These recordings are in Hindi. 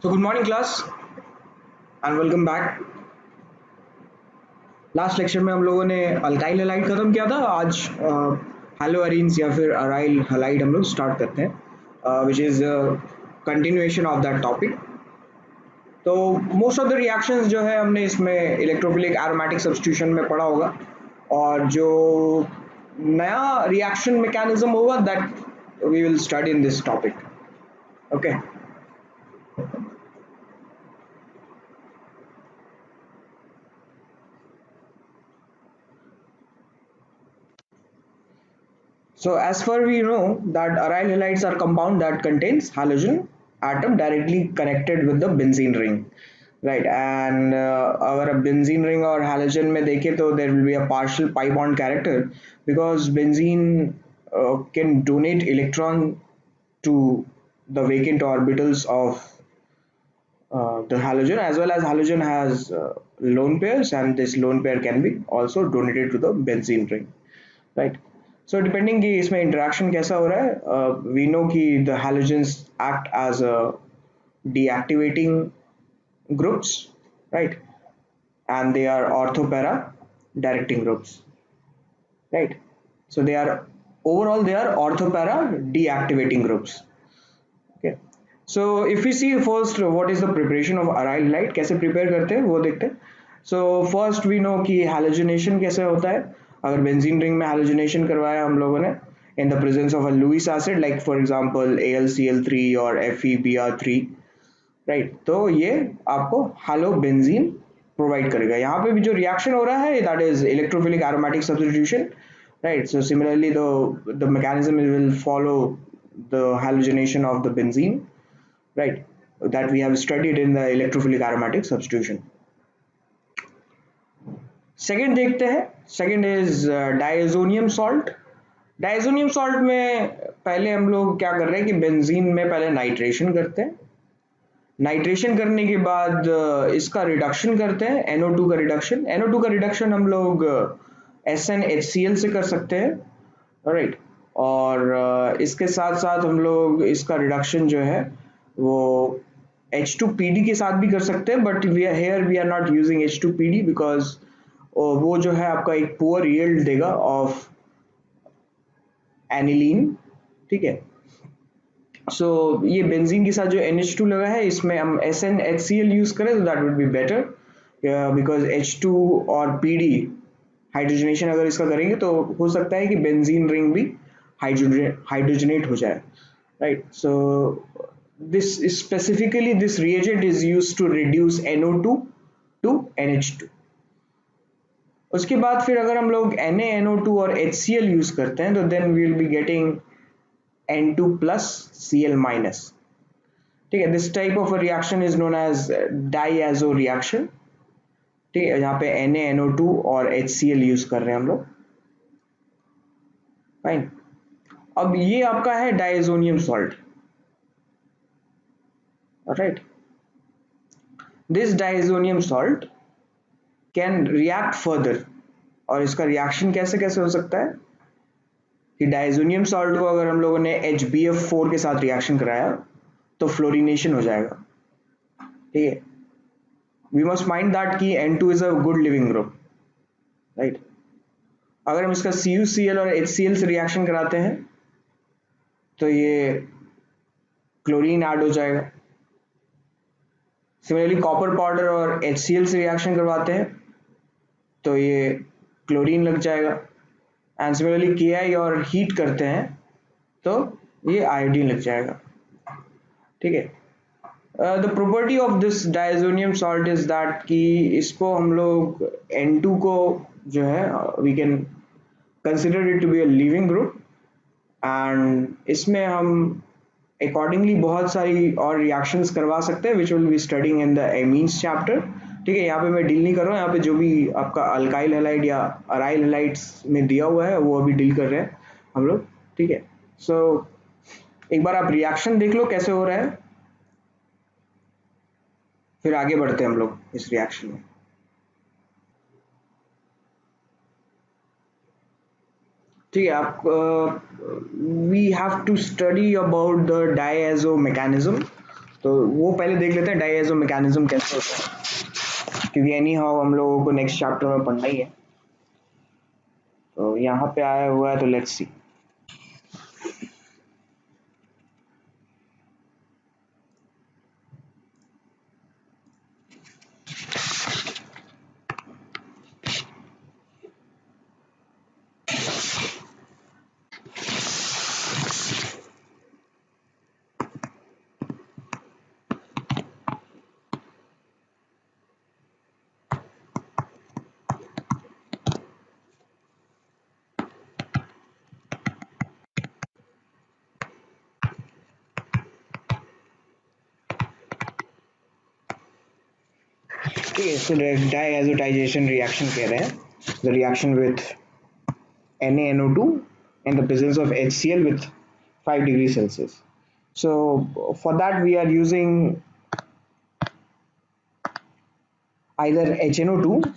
So good morning class and welcome back. Last lecture में हम लोगों ने अल्काइल हैलाइड खत्म किया था। आज हैलो अरीन्स या फिर अराइल हैलाइड हम लोग स्टार्ट करते हैं which is continuation of that topic. तो मोस्ट ऑफ द रिएक्शंस जो है हमने इसमें इलेक्ट्रोफिलिक एरोमेटिक सब्स्टिट्यूशन में पढ़ा होगा, और जो नया रिएक्शन मैकेनिज्म होगा that we will study in this topic. Okay, so as far we know that aryl halides are compound that contains halogen atom directly connected with the benzene ring, right? And अगर अब benzene ring और halogen में देखें तो there will be a partial pi bond character because benzene can donate electron to the vacant orbitals of the halogen, as well as halogen has lone pairs, and this lone pair can be also donated to the benzene ring, right? So depending कि इसमें interaction कैसा हो रहा है, we know कि the halogens act as a deactivating groups, right? And they are orthopara directing groups, right? So they are overall they are orthopara deactivating groups. Okay, so if we see first what is the preparation of aryl halide, कैसे prepare करते हैं वो देखते हैं. So first we know कि halogenation कैसे होता है. अगर benzene ring में halogenation करवाया हम लोगों ने in the presence of a Lewis acid like for example AlCl3 or FeBr3, right? तो ये आपको हालो बेंजीन प्रोवाइड करेगा। यहाँ पे भी जो रिएक्शन हो रहा है that is electrophilic aromatic substitution, right? So similarly the mechanism will follow the halogenation of the benzene, right? That we have studied in the electrophilic aromatic substitution. Second देखते हैं, second is diazonium salt. Diazonium salt में पहले हम लोग क्या कर रहे हैं कि बेंजीन में पहले नाइट्रेशन करते हैं। नाइट्रेशन करने के बाद इसका रिडक्शन करते हैं, NO2 का रिडक्शन। NO2 का रिडक्शन हम लोग SnHCl से कर सकते हैं, राइट? और इसके साथ साथ हम लोग इसका रिडक्शन जो है वो H2PD के साथ भी कर सकते हैं, but we are not using H2PD because वो जो है आपका एक पुअर यील्ड देगा ऑफ एनिलीन, ठीक है? सो ये बेंजीन के साथ जो NH2 लगा है इसमें हम SnHCl यूज करें तो that would be better, because H2 और PD हाइड्रोजनेशन अगर इसका करेंगे तो हो सकता है कि बेंजीन रिंग भी हाइड्रोजनेट हो जाए, right? So this specifically this reagent is used to reduce NO2 to NH2। उसके बाद फिर अगर हम लोग NaNO2 और HCl यूज करते हैं तो then we will be getting N2 plus Cl minus, ठीक है? This type of reaction is known as diazo reaction, ठीक है? यहाँ पे NaNO2 और HCl यूज कर रहे हैं हम लोग, फाइन। अब ये आपका है diazonium salt, right? This diazonium salt can react further, और इसका रिएक्शन कैसे कैसे हो सकता है कि डायजोनियम सॉल्ट को अगर हम लोगों ने HbF4 के साथ रिएक्शन कराया तो फ्लोरिनेशन हो जाएगा, ठीक है? वी मस्ट माइंड दैट कि N2 is a good leaving group, right? अगर हम इसका CuCl और HCl से रिएक्शन कराते हैं तो ये क्लोरीन ऐड हो जाएगा। सिमिलरली कॉपर पाउडर और HCl से रिएक्शन करवाते हैं तो ये क्लोरीन लग जाएगा, एंड सिमिलरली Ki और हीट करते हैं तो ये आयोडीन लग जाएगा, ठीक है? The property of this diazonium salt is that कि इसको हम लोग N2 को जो है we can consider it to be a leaving group, and इसमें हम अकॉर्डिंगली बहुत सारी और रिएक्शंस करवा सकते हैं which will be studying in the amines chapter, ठीक है? यहाँ पे मैं डील नहीं कर रहा हूँ, यहाँ पे जो भी आपका अल्काइल हैलाइड या अराइल हैलाइड्स में दिया हुआ है वो अभी डील कर रहे हैं हम लोग, ठीक है? सो एक बार आप रिएक्शन देख लो कैसे हो रहा है, फिर आगे बढ़ते हैं हम लोग इस रिएक्शन में। ठीक है, आप we have to study about the diazo mechanism. तो वो पहले देख लेते हैं डाइएजो मैकेनिज्म कैसे होता है, क्योंकि एनी हाउ हम लोगों को नेक्स्ट चैप्टर में पढ़ना ही है। तो यहाँ पे आया हुआ है, तो let's see. Okay, so the diazotization reaction कह रहे हैं, the reaction with NaNO2 in the presence of HCl with 5 degrees Celsius. So for that we are using either HNO2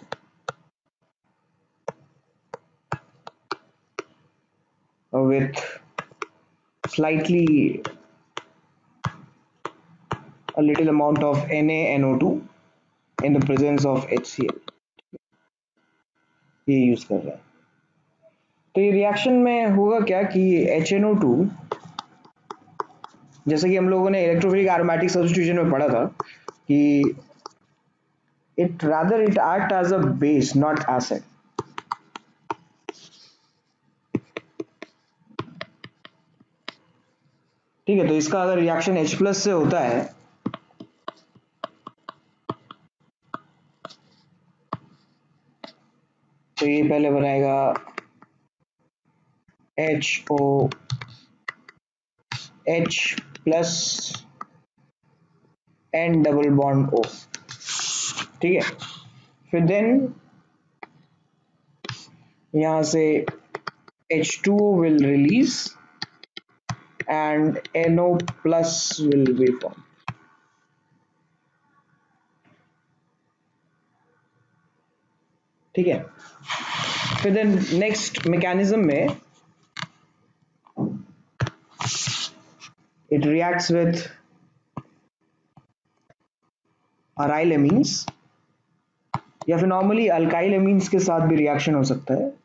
with slightly a little amount of NaNO2 in the presence of HCl, ये यूज कर रहे हैं। तो ये रिएक्शन में होगा क्या कि HNO2, जैसे कि हम लोगों ने इलेक्ट्रोफिलिक एरोमेटिक सब्स्टिट्यूशन में पढ़ा था कि it rather it act as a base not acid। ठीक है, तो इसका अगर रिएक्शन H प्लस से होता है तो ये पहले बनाएगा HO H plus N double bond O। ठीक है, फिर देन यहाँ से H2O will release and NO plus will be formed। ठीक है, फिर देन नेक्स्ट मैकेनिज्म में it reacts with aryl amines या फिर नॉर्मली अल्काइल amines के साथ भी रिएक्शन हो सकता है।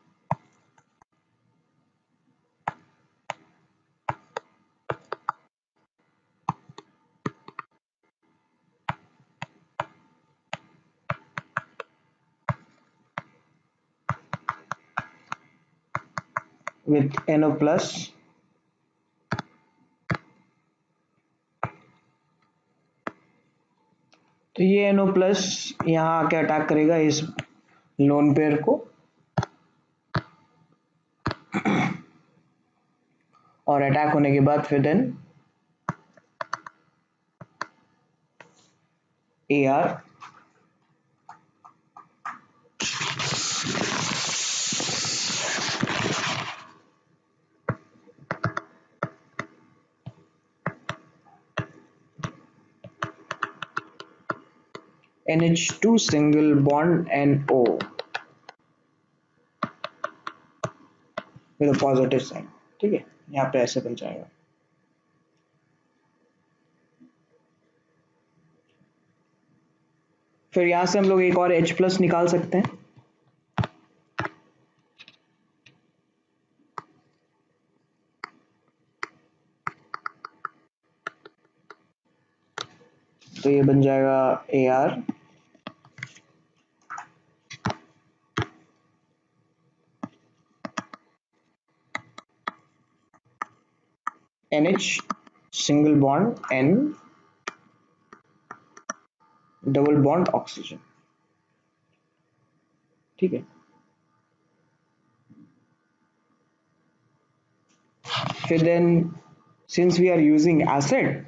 with NO plus तो ये NO प्लस यहाँ आके अटैक करेगा इस लोन पेयर को और अटैक होने के बाद फिर then AR NH2 single bond NO with a positive sign। ठीक है, यहाँ पे ऐसे बन जाएगा। फिर यहाँ से हम लोग एक और H प्लस निकाल सकते हैं। तो ये बन जाएगा AR NH single bond N double bond oxygen. ठीक है, फिर then since we are using acid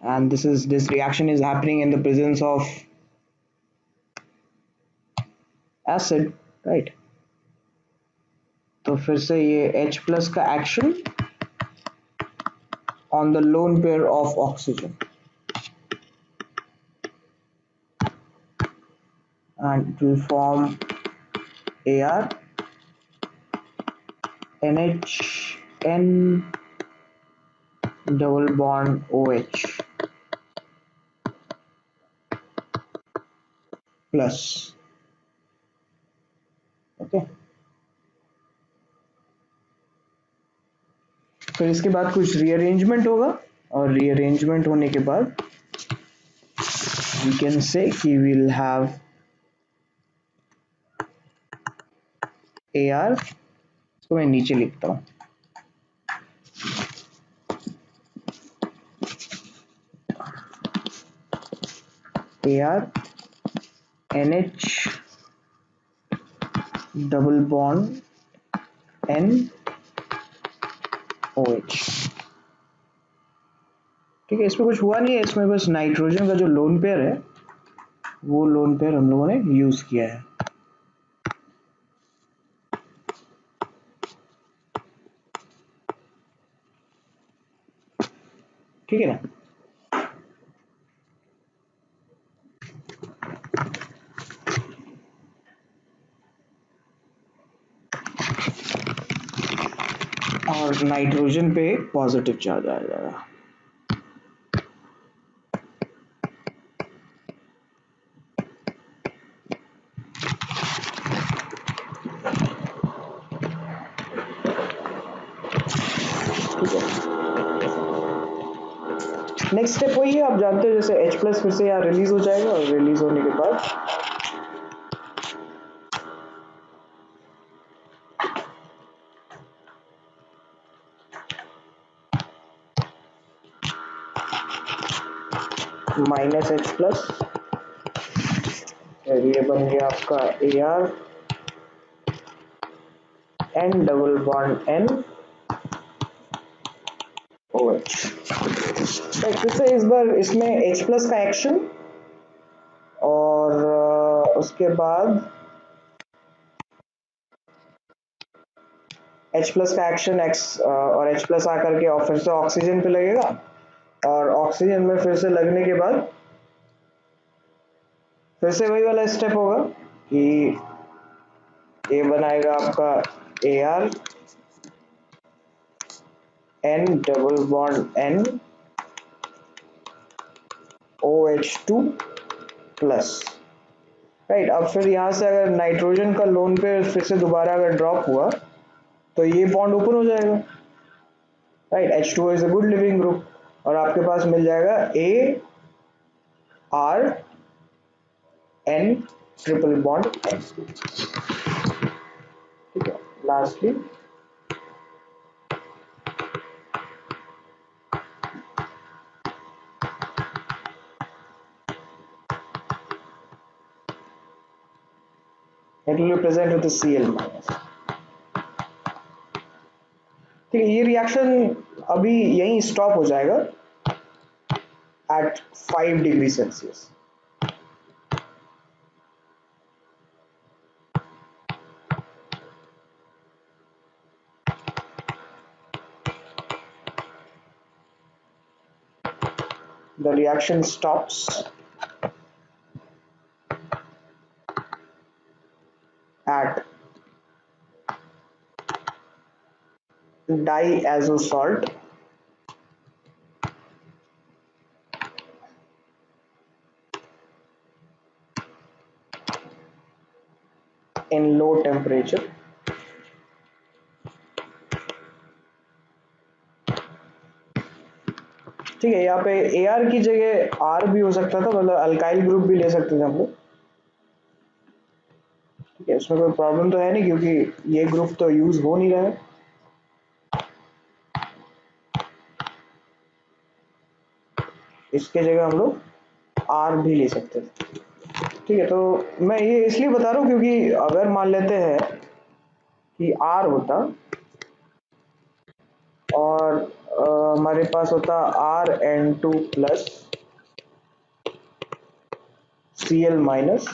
and this reaction is happening in the presence of acid, right? तो फिर से ये H plus का action on the lone pair of oxygen and it will form AR NH N double bond OH। Plus. Okay, फिर इसके बाद कुछ रीअरेंजमेंट होगा, और रीअरेंजमेंट होने के बाद we can say कि we'll have AR, इसको मैं नीचे लिखता हूँ, AR NH double bond NOH। ठीक है, इसमें कुछ हुआ नहीं है, इसमें बस नाइट्रोजन का जो लोन पेयर है वो लोन पेयर हम लोगों ने यूज किया है। ठीक है ना। और नाइट्रोजन पे पॉजिटिव चार्ज आ जाएगा। नेक्स्ट स्टेप वही है, आप जानते हो, जैसे H प्लस फिर से यहाँ रिलीज हो जाएगा, और रिलीज होने के बाद माइनस H प्लस, ये बन गया आपका AR N double bond NOH। फिर से इस बार इसमें H प्लस का एक्शन, और उसके बाद H प्लस का एक्शन X और H प्लस आकर के और फिर से ऑक्सीजन पे लगेगा, और ऑक्सीजन में फिर से लगने के बाद फिर से वही वाला स्टेप होगा कि ये बनाएगा आपका AR N double bond NOH2 plus. Right, अब फिर यहाँ से अगर नाइट्रोजन का लोन पे फिर से दोबारा अगर ड्रॉप हुआ तो ये बॉन्ड ओपन हो जाएगा। Right, H2O is a good leaving group, और आपके पास मिल जाएगा AR N triple bond N। ठीक है, lastly it will be present with the Cl minus। ठीक है, ये रिएक्शन अभी यहीं स्टॉप हो जाएगा at 5 degree Celsius. The reaction stops at diazo salt in low temperature। ठीक है, यहाँ पे AR की जगह R भी हो सकता था, मतलब अल्काइल ग्रुप भी ले सकते थे हम लोग। ठीक है, इसमें कोई प्रॉब्लम तो है नहीं, क्योंकि ये ग्रुप तो यूज हो नहीं रहा है। इसके जगह हम लोग R भी ले सकते थे। ठीक है, तो मैं ये इसलिए बता रहा हूँ क्योंकि अगर मान लेते हैं कि R होता और हमारे पास होता RN2 प्लस Cl माइनस,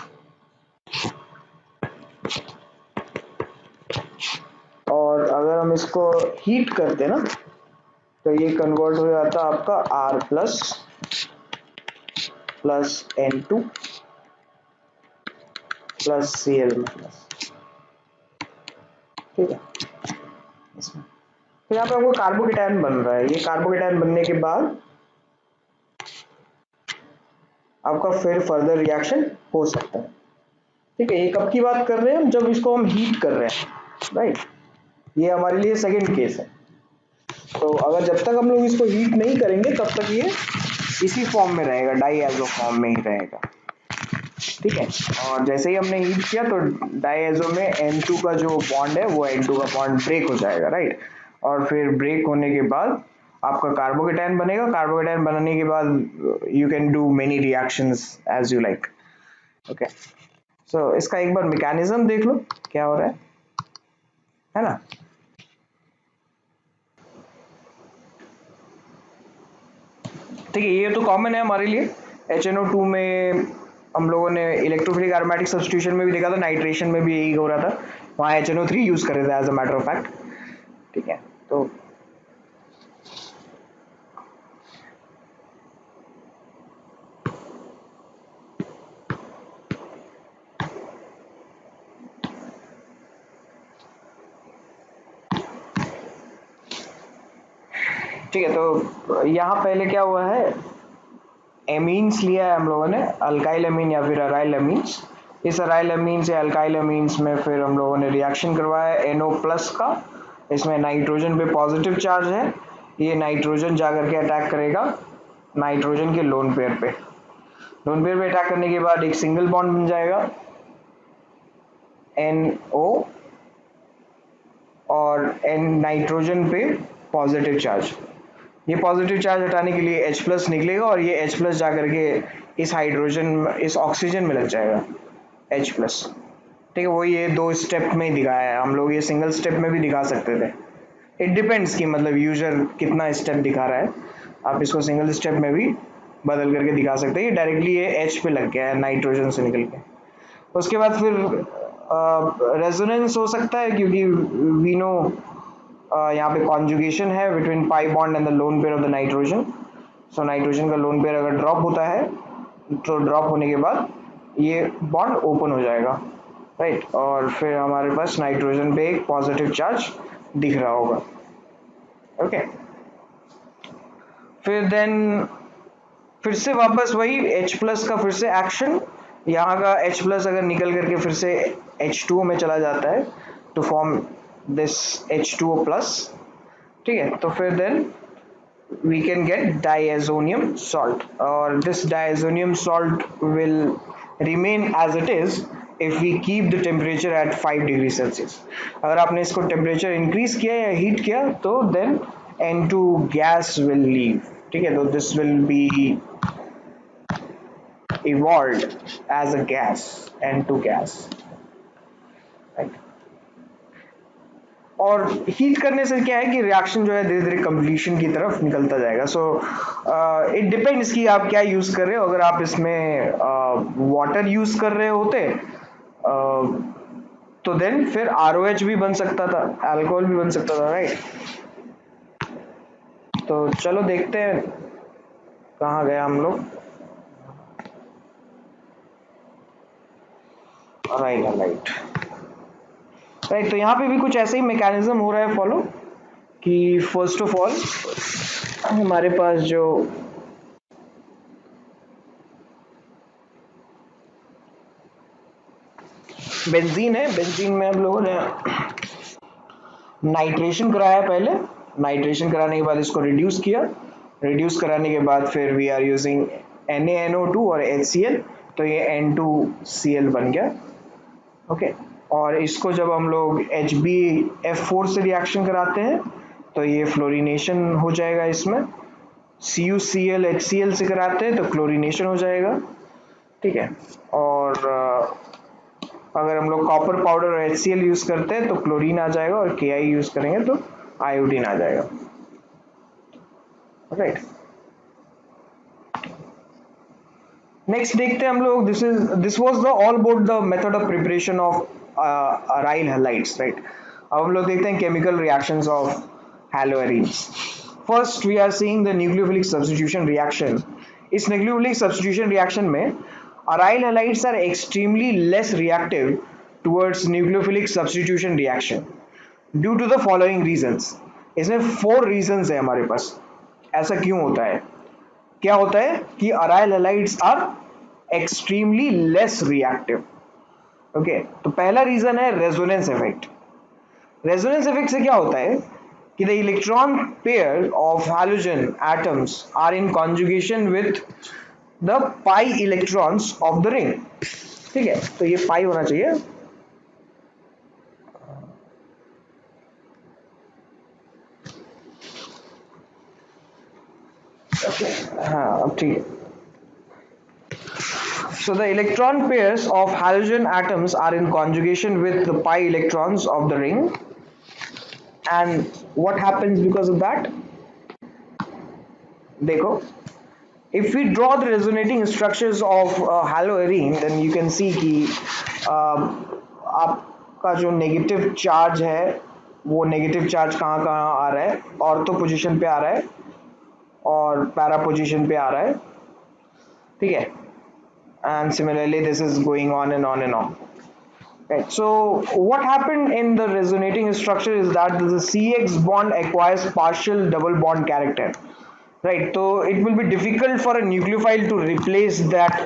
और अगर हम इसको हीट करते ना तो ये कन्वर्ट हो जाता आपका R plus plus N2 plus Cl minus. ठीक है, इसमें तो यहाँ पे आपको कार्बोकेटायन बन रहा है। ये कार्बोकेटायन बनने के बाद आपका फिर फर्दर रिएक्शन हो सकता है। ठीक है, ये कब की बात कर रहे हैं हम, जब इसको हम हीट कर रहे हैं, राइट। ये हमारे लिए सेकंड केस है। तो अगर जब तक हम लोग इसको हीट नहीं करेंगे तब तक ये इसी फॉर्म में रहेगा, डाईएजो फॉर्म में ही रहेगा, ठीक है। और जैसे ही हमने हीट किया तो डाईएजो में N2 का जो बॉन्ड है वो N2 का बॉन्ड ब्रेक हो जाएगा, राइट। और फिर ब्रेक होने के बाद आपका कार्बोकेटायन बनेगा। कार्बोकेटायन बनाने के बाद you can do many reactions as you like. Okay, so इसका एक बार मैकेनिज्म देख लो क्या हो रहा है ना। ठीक है, ये तो कॉमन है हमारे लिए। HNO2 में हम लोगों ने इलेक्ट्रोफिलिक एरोमेटिक सब्स्टिट्यूशन में भी देखा था, नाइट्रेशन में भी यही हो रहा था, वहाँ HNO3 यूज कर रहे थे as a matter of fact, ठीक है। तो ठीक है, तो यहाँ पहले क्या हुआ है, एमीन्स लिया है हम लोगों ने, अल्काइल एमीन या फिर अराइल एमीन्स। इस अराइल एमीन से अल्काइल एमीन्स में फिर हम लोगों ने रिएक्शन करवाया NO प्लस का। इसमें नाइट्रोजन पे पॉजिटिव चार्ज है, ये नाइट्रोजन जाकर के अटैक करेगा नाइट्रोजन के लोन पेयर पे। लोन पेयर पे अटैक करने के बाद एक सिंगल बॉन्ड बन जाएगा NO, और N नाइट्रोजन पे पॉजिटिव चार्ज। ये पॉजिटिव चार्ज हटाने के लिए H प्लस निकलेगा और ये H प्लस जाकर के इस हाइड्रोजन, इस ऑक्सीजन में लग जाएगा H प्लस, ठीक है। वो ये दो स्टेप में ही दिखाया है, हम लोग ये सिंगल स्टेप में भी दिखा सकते थे। इट डिपेंड्स कि मतलब यूजर कितना स्टेप दिखा रहा है, आप इसको सिंगल स्टेप में भी बदल करके दिखा सकते हैं। ये डायरेक्टली ये H पे लग गया है नाइट्रोजन से निकल के। उसके बाद फिर रेजोनेंस हो सकता है, क्योंकि वी नो यहाँ पे कॉन्जुगेशन है between pi bond and the lone pair of the nitrogen. So nitrogen का लोन पेयर अगर ड्रॉप होता है तो ड्रॉप होने के बाद ये बॉन्ड ओपन हो जाएगा, राइट। और फिर हमारे पास नाइट्रोजन पे एक पॉजिटिव चार्ज दिख रहा होगा, ओके। फिर देन फिर से वापस वही H प्लस का फिर से एक्शन, यहाँ का H प्लस अगर निकल करके फिर से H2O में चला जाता है to form this H2O plus, ठीक है। तो फिर then we can get diazonium salt, or this diazonium salt will remain as it is if we keep the temperature at 5 degree Celsius. अगर आपने इसको टेम्परेचर इंक्रीज किया या हीट किया तो then N2 gas will leave, ठीक है। तो this will be evolved as a gas, N2 gas, right? और हीट करने से क्या है कि रिएक्शन जो है धीरे धीरे कंप्लीशन की तरफ निकलता जाएगा। सो इट डिपेंड्स कि आप क्या यूज कर रहे हो। अगर आप इसमें वाटर यूज कर रहे होते तो देन फिर ROH भी बन सकता था, अल्कोहल भी बन सकता था, राइट। तो चलो देखते हैं कहाँ गए हम लोग। राइट राइट राइट, तो यहाँ पे भी कुछ ऐसे ही मैकेनिज्म हो रहा है फॉलो, कि फर्स्ट ऑफ ऑल हमारे पास जो बेंजीन है, बेंजीन में हम लोगों ने नाइट्रेशन कराया पहले, नाइट्रेशन कराने के बाद इसको रिड्यूस किया, रिड्यूस कराने के बाद फिर वी आर यूजिंग NaNO2 और HCl, तो ये N2Cl बन गया, ओके। और इसको जब हम लोग HbF4 से रिएक्शन कराते हैं तो ये फ्लोरिनेशन हो जाएगा, इसमें CuCl HCl से कराते हैं तो क्लोरीनेशन हो जाएगा, ठीक है। और अगर हम लोग कॉपर पाउडर और HCl यूज करते हैं तो क्लोरीन आ जाएगा, और Ki यूज करेंगे तो आयोडीन आ जाएगा, राइट। नेक्स्ट देखते हैं हम लोग, this was the all about the method of preparation of aryl halides, right. अब हम लोग देखते हैं chemical reactions of haloarenes. First we are seeing the nucleophilic substitution reaction. इस न्यूक्लियोफिलिक सब्स्टिट्यूशन रिएक्शन में aryl halides are extremely less reactive towards nucleophilic substitution reaction due to the following reasons. इसमें 4 रीजंस है हमारे पास। ऐसा क्यों होता है? क्या होता है कि aryl halides are extremely less reactive. Okay, तो पहला रीजन है रेजोनेंस इफेक्ट। रेजोनेंस इफेक्ट से क्या होता है कि the electron pair of halogen atoms are in conjugation with the pi electrons of the ring. ठीक है, तो ये पाई होना चाहिए। हाँ अब ठीक है। So the electron pairs of halogen atoms are in conjugation with the pi electrons of the ring, and what happens because of that? देखो, if we draw the resonating structures of haloarene, then you can see कि आपका जो नेगेटिव चार्ज है वो नेगेटिव चार्ज कहाँ कहाँ आ रहा है, ऑर्थो पोजीशन पे आ रहा है और पैरा पोजीशन पे आ रहा है। ठीक है, and similarly this is going on and on and on. Right. So what happened in the resonating structure is that the CX bond acquires partial double bond character. Right. So it will be difficult for a nucleophile to replace that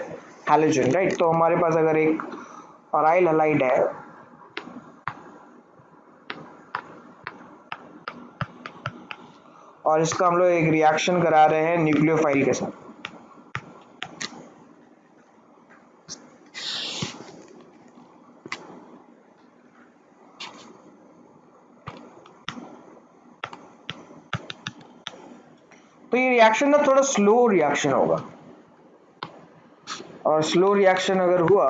halogen. Right. तो हमारे पास अगर एक अराइल हैलाइड है और इसका हम लोग एक रिएक्शन करा रहे हैं न्यूक्लियोफाइल के साथ, तो ये रिएक्शन ना थोड़ा स्लो रिएक्शन होगा, और स्लो रिएक्शन अगर हुआ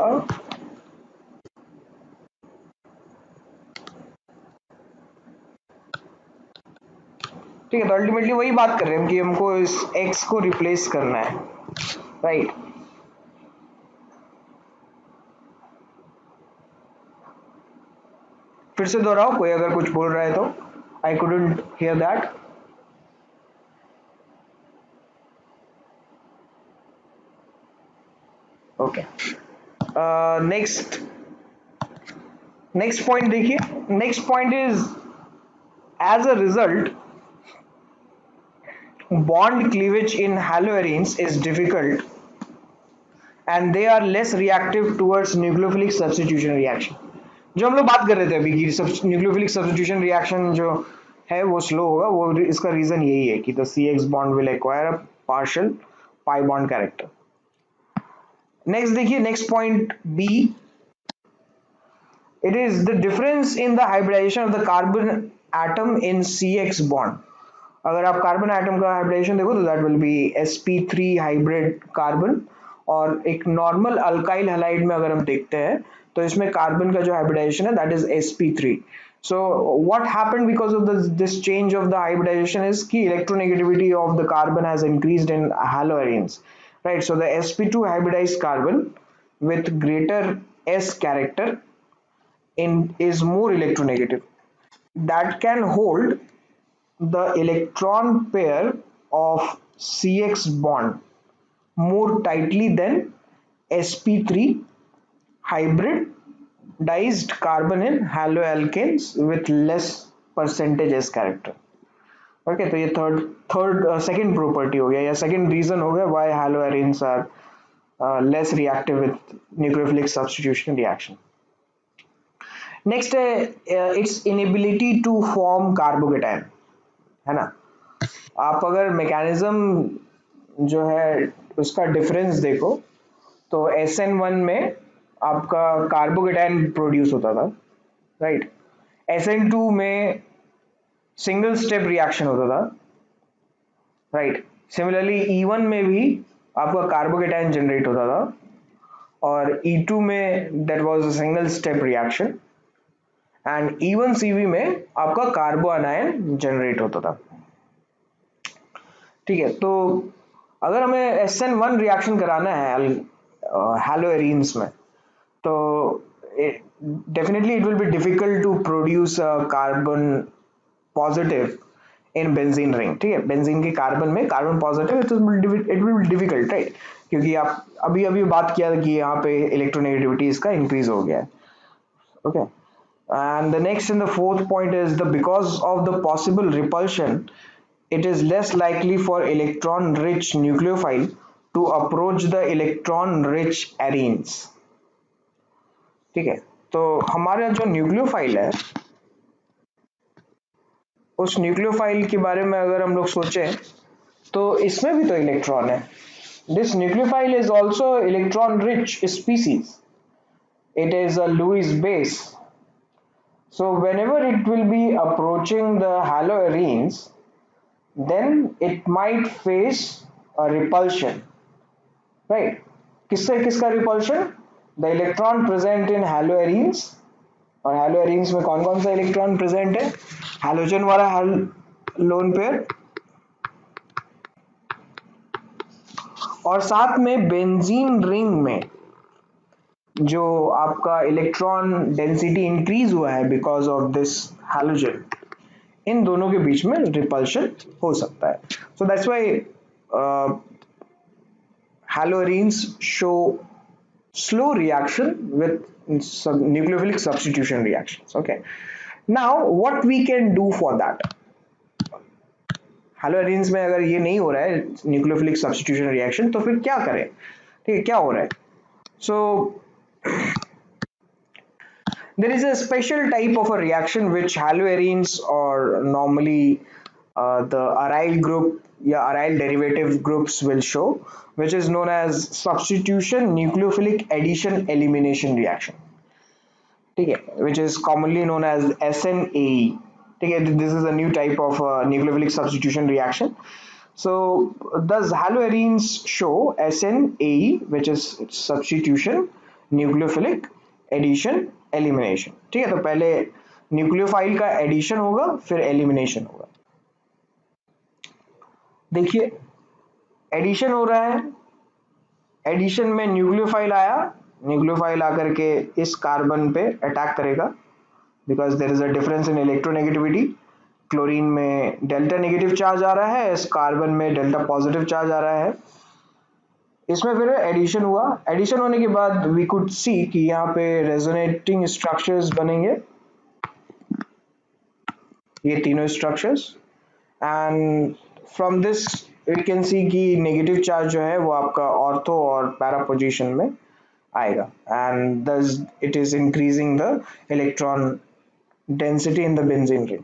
ठीक है, तो अल्टीमेटली वही बात कर रहे हैं हम कि हमको इस x को रिप्लेस करना है। राइट। फिर से दोहराओ, कोई अगर कुछ बोल रहा है तो। I couldn't hear that. Okay, next next point देखिए। Next point is as a result bond cleavage in haloarenes is difficult and they are less reactive towards nucleophilic substitution reaction। जो हम लोग बात कर रहे थे अभी कि न्यूक्लियोफिलिक सब्स्टिट्यूशन रिएक्शन जो है वो स्लो होगा, वो इसका रीजन यही है कि the C X bond will acquire a partial pi bond character. Next देखिए, next point B, it is the difference in the hybridization of the carbon atom in CX bond। अगर आप कार्बन एटम का हाइब्रिडेशन देखो तो that will B sp3 hybrid carbon, और एक नॉर्मल अल्काइल हैलाइड में अगर हम देखते हैं तो इसमें कार्बन का जो हाइब्रिडाइजेशन है that is sp3। so what happened because of this change of the hybridization is कि electronegativity of the carbon has increased in haloarenes, right? So the sp2 hybridized carbon with greater s character in is more electronegative, that can hold the electron pair of CX bond more tightly than sp3 hybridized carbon in haloalkanes with less percentage s character। Okay, तो ये थर्ड थर्ड सेकंड प्रॉपर्टी हो गया या सेकंड रीजन हो गया why haloarenes are less reactive with nucleophilic substitution reaction. Next है it's inability to form carbocation, है ना। आप अगर मैकेनिज्म जो है उसका डिफरेंस देखो तो SN1 में आपका कार्बोकेटायन प्रोड्यूस होता था, राइट। SN2 में सिंगल स्टेप रिएक्शन होता था, राइट। सिमिलरली E1 में भी आपका कार्बोकेटायन जनरेट होता था, और E2 में that was a single step reaction, and E1CV में आपका कार्बो आनायन जनरेट होता था। ठीक है, तो अगर हमें SN1 रिएक्शन कराना है haloarenes में तो definitely it will be difficult to produce a carbon positive in benzene ring। ठीक है, बेंजीन के कार्बन में carbon positive it will be difficult, right, क्योंकि आप अभी अभी बात किया कि यहाँ पे इलेक्ट्रोनेगेटिविटी इसका इंक्रीज हो गया है। Okay, and the next and the fourth point is the because of the possible repulsion, it is less likely for electron rich nucleophile to approach the electron rich arenes। ठीक है, तो हमारा जो न्यूक्लियोफाइल है, उस न्यूक्लियोफाइल के बारे में अगर हम लोग सोचें तो इसमें भी तो इलेक्ट्रॉन है. This nucleophile is also electron rich species. It is a Lewis base. So whenever it will be approaching the haloarenes, then it might face a repulsion, right? किससे किसका repulsion? The electron present in haloarenes, और haloarenes में कौन कौन सा इलेक्ट्रॉन प्रेजेंट है? Halogen वाला लोन पेयर, और साथ में बेंजीन रिंग में जो आपका इलेक्ट्रॉन डेंसिटी इंक्रीज हुआ है बिकॉज ऑफ दिस हैलोजन, इन दोनों के बीच में रिपल्शन हो सकता है. So that's why haloarenes show slow reaction with nucleophilic substitution reactions. Okay, now what we can do for that? हैलोरीन्स में अगर ये नहीं हो रहा है न्यूक्लियोफिलिक सब्स्टिट्यूशन रिएक्शन, तो फिर क्या करें? ठीक है, क्या हो रहा है? सो there is a special type of a reaction which haloarenes or normally the aryl group, yeah, aryl derivative groups will show, which is known as substitution nucleophilic addition elimination reaction. ठीक है, which is commonly known as SNAE. ठीक है, this is a new type of nucleophilic substitution reaction. So thus haloarenes show SNAE, which is substitution nucleophilic addition elimination. ठीक है, तो पहले न्यूक्लियोफाइल का एडिशन होगा, फिर एलिमिनेशन होगा. देखिए एडिशन हो रहा है, एडिशन में न्यूक्लियोफाइल आया, न्यूक्लियोफाइल आकर के इस कार्बन पे अटैक करेगा because there is a difference in electronegativity. Chlorine में डेल्टा नेगेटिव चार्ज आ रहा है, इस कार्बन में डेल्टा पॉजिटिव चार्ज आ रहा है. इसमें फिर एडिशन हुआ, एडिशन होने के बाद वी कुड सी कि यहाँ पे रेजोनेटिंग स्ट्रक्चर्स बनेंगे, ये तीनों structures, and from this we can see कि नेगेटिव चार्ज जो है वो आपका ऑर्थो और पैरा पोजीशन में आएगा, and thus it is increasing the electron density in the benzene ring.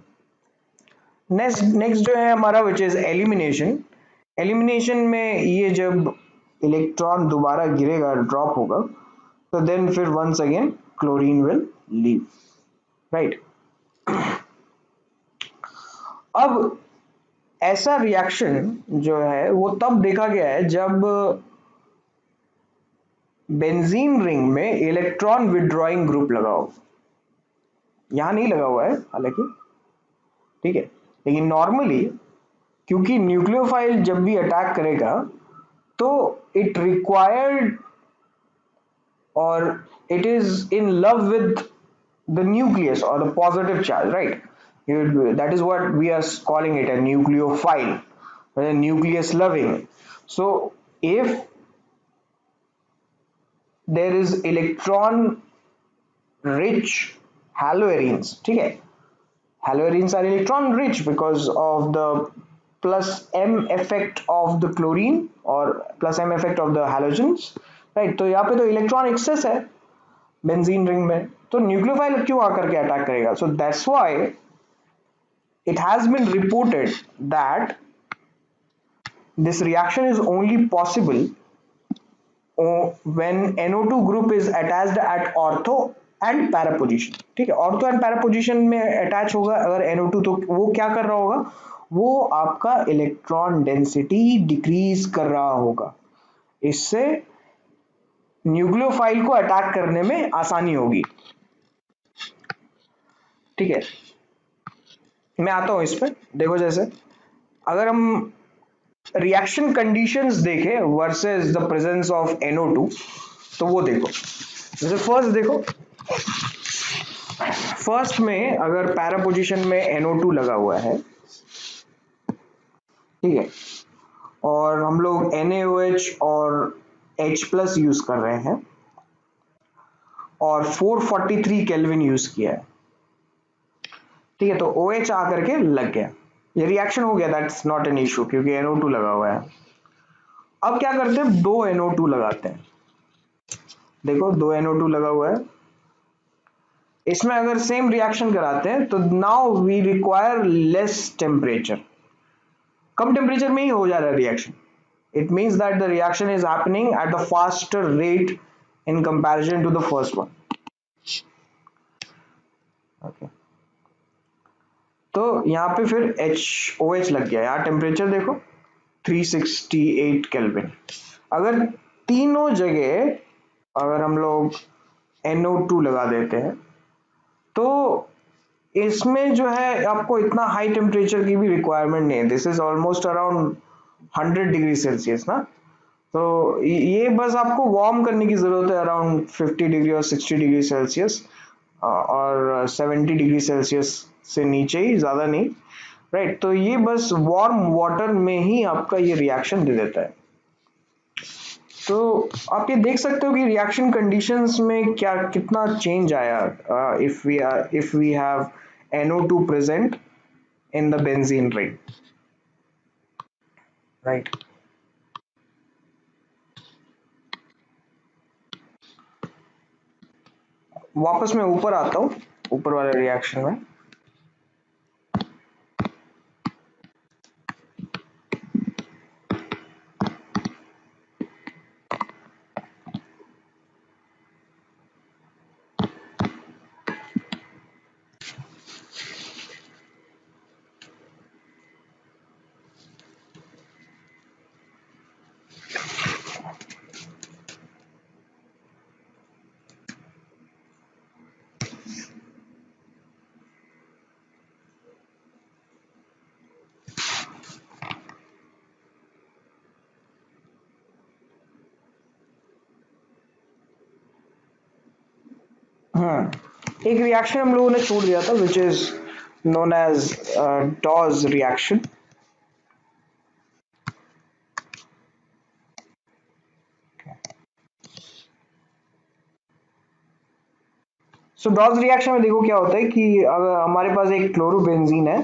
Next जो है हमारा विच इज एलिमिनेशन. एलिमिनेशन में ये जब इलेक्ट्रॉन दोबारा गिरेगा, ड्रॉप होगा, तो देन फिर once again chlorine will leave, right. अब ऐसा रिएक्शन जो है वो तब देखा गया है जब बेंजीन रिंग में इलेक्ट्रॉन विड्रॉइंग ग्रुप लगा हो. यहां नहीं लगा हुआ है हालांकि, ठीक है, लेकिन नॉर्मली क्योंकि न्यूक्लियोफाइल जब भी अटैक करेगा तो इट रिक्वायर्ड और it is in love with the nucleus और the positive charge, right. That is what we are calling it a nucleophile, a nucleus loving. So if there is electron rich haloarenes, ठीक है, haloarenes are electron rich because of the plus m effect of the chlorine or plus m effect of the halogens, right. तो यहाँ पे तो इलेक्ट्रॉन एक्सेस है बेंजीन रिंग में, तो न्यूक्लियोफाइल क्यों आकर के अटैक करेगा? सो that's why it has been reported that this reaction is only possible when NO2 group is attached at ortho and para position. ठीक है, ऑर्थो एंड पैरा पोजीशन में अटैच होगा अगर NO2, तो वो क्या कर रहा होगा? वो आपका इलेक्ट्रॉन डेंसिटी डिक्रीज कर रहा होगा, इससे न्यूक्लियोफाइल को अटैक करने में आसानी होगी. ठीक है, मैं आता हूं इस पर. देखो जैसे अगर हम रिएक्शन कंडीशंस देखें versus the presence of NO2, तो वो देखो. जैसे फर्स्ट देखो, फर्स्ट में अगर पैरा पोजीशन में NO2 लगा हुआ है, ठीक है, और हम लोग NaOH और H प्लस यूज कर रहे हैं और 443 केल्विन यूज किया है, ठीक है, तो OH आकर के लग गया, ये रिएक्शन हो गया, दैट्स नॉट एन इशू क्योंकि NO2 लगा हुआ है. अब क्या करते हैं, दो NO2 लगाते हैं. देखो दो NO2 लगा हुआ है, इसमें अगर सेम रिएक्शन कराते हैं तो now we require less temperature, कम टेम्परेचर में ही हो जा रहा है reaction. It means that the reaction is happening at a faster rate in comparison to the first one. Okay. तो यहाँ पे फिर HOH लग गया. यार टेम्परेचर देखो 368 केल्विन. अगर तीनों जगह अगर हम लोग NO2 लगा देते हैं तो इसमें जो है आपको इतना हाई टेम्परेचर की भी रिक्वायरमेंट नहीं है. This is almost around 100 degree Celsius ना. तो ये बस आपको वार्म करने की ज़रूरत है अराउंड 50 डिग्री और 60 डिग्री सेल्सियस, और 70 डिग्री सेल्सियस से नीचे ही, ज़्यादा नहीं. राइट, तो ये बस वार्म वाटर में ही आपका ये रिएक्शन दे देता है. तो आप ये देख सकते हो कि रिएक्शन कंडीशंस में क्या कितना चेंज आया if we have NO2 present in the benzene ring. Right. वापस मैं ऊपर आता हूँ, ऊपर वाले रिएक्शन में. एक रिएक्शन हम लोगों ने छोड़ दिया था which is known as Dow's reaction. So Dow's reaction में देखो क्या होता है कि अगर हमारे पास एक क्लोरोबेंजीन है,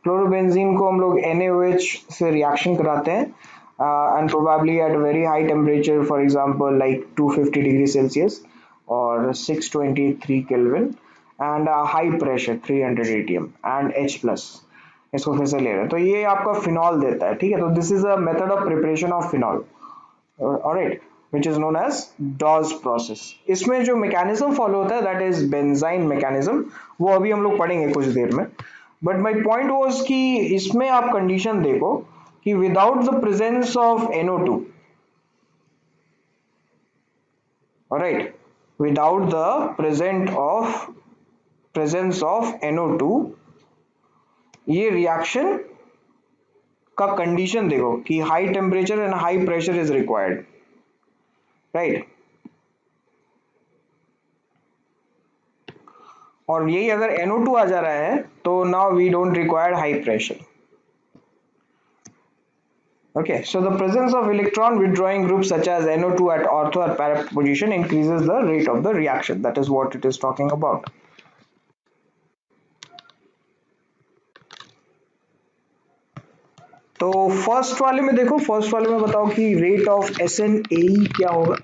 क्लोरोबेंजीन को हम लोग NaOH से रिएक्शन कराते हैं and probably at very high temperature, for example like 250 degree Celsius और 623 kelvin and high pressure 300 atm and H plus. इसको फिर से ले रहे हैं तो ये आपका फिनॉल देता है. ठीक है, तो this is a method of preparation of phenol. Alright, which is known as Dawes process. इसमें जो मैकेनिज्म फॉलो होता है दैट इज बेंजाइन मैकेनिज्म, वो अभी हम लोग पढ़ेंगे कुछ देर में. बट माय पॉइंट वाज कि इसमें आप कंडीशन देखो कि without the presence of NO2, alright, without the presence of NO2, ये रिएक्शन का कंडीशन देखो कि high temperature and high pressure is required. Right, और यही अगर NO2 आ जा रहा है तो now we don't require high pressure. Okay, so the presence of electron withdrawing groups such as NO2 at ortho or para position increases the rate of the reaction. That is what it is talking about. तो फर्स्ट वाले में देखो, फर्स्ट वाले में बताओ कि रेट ऑफ SNAE क्या होगा.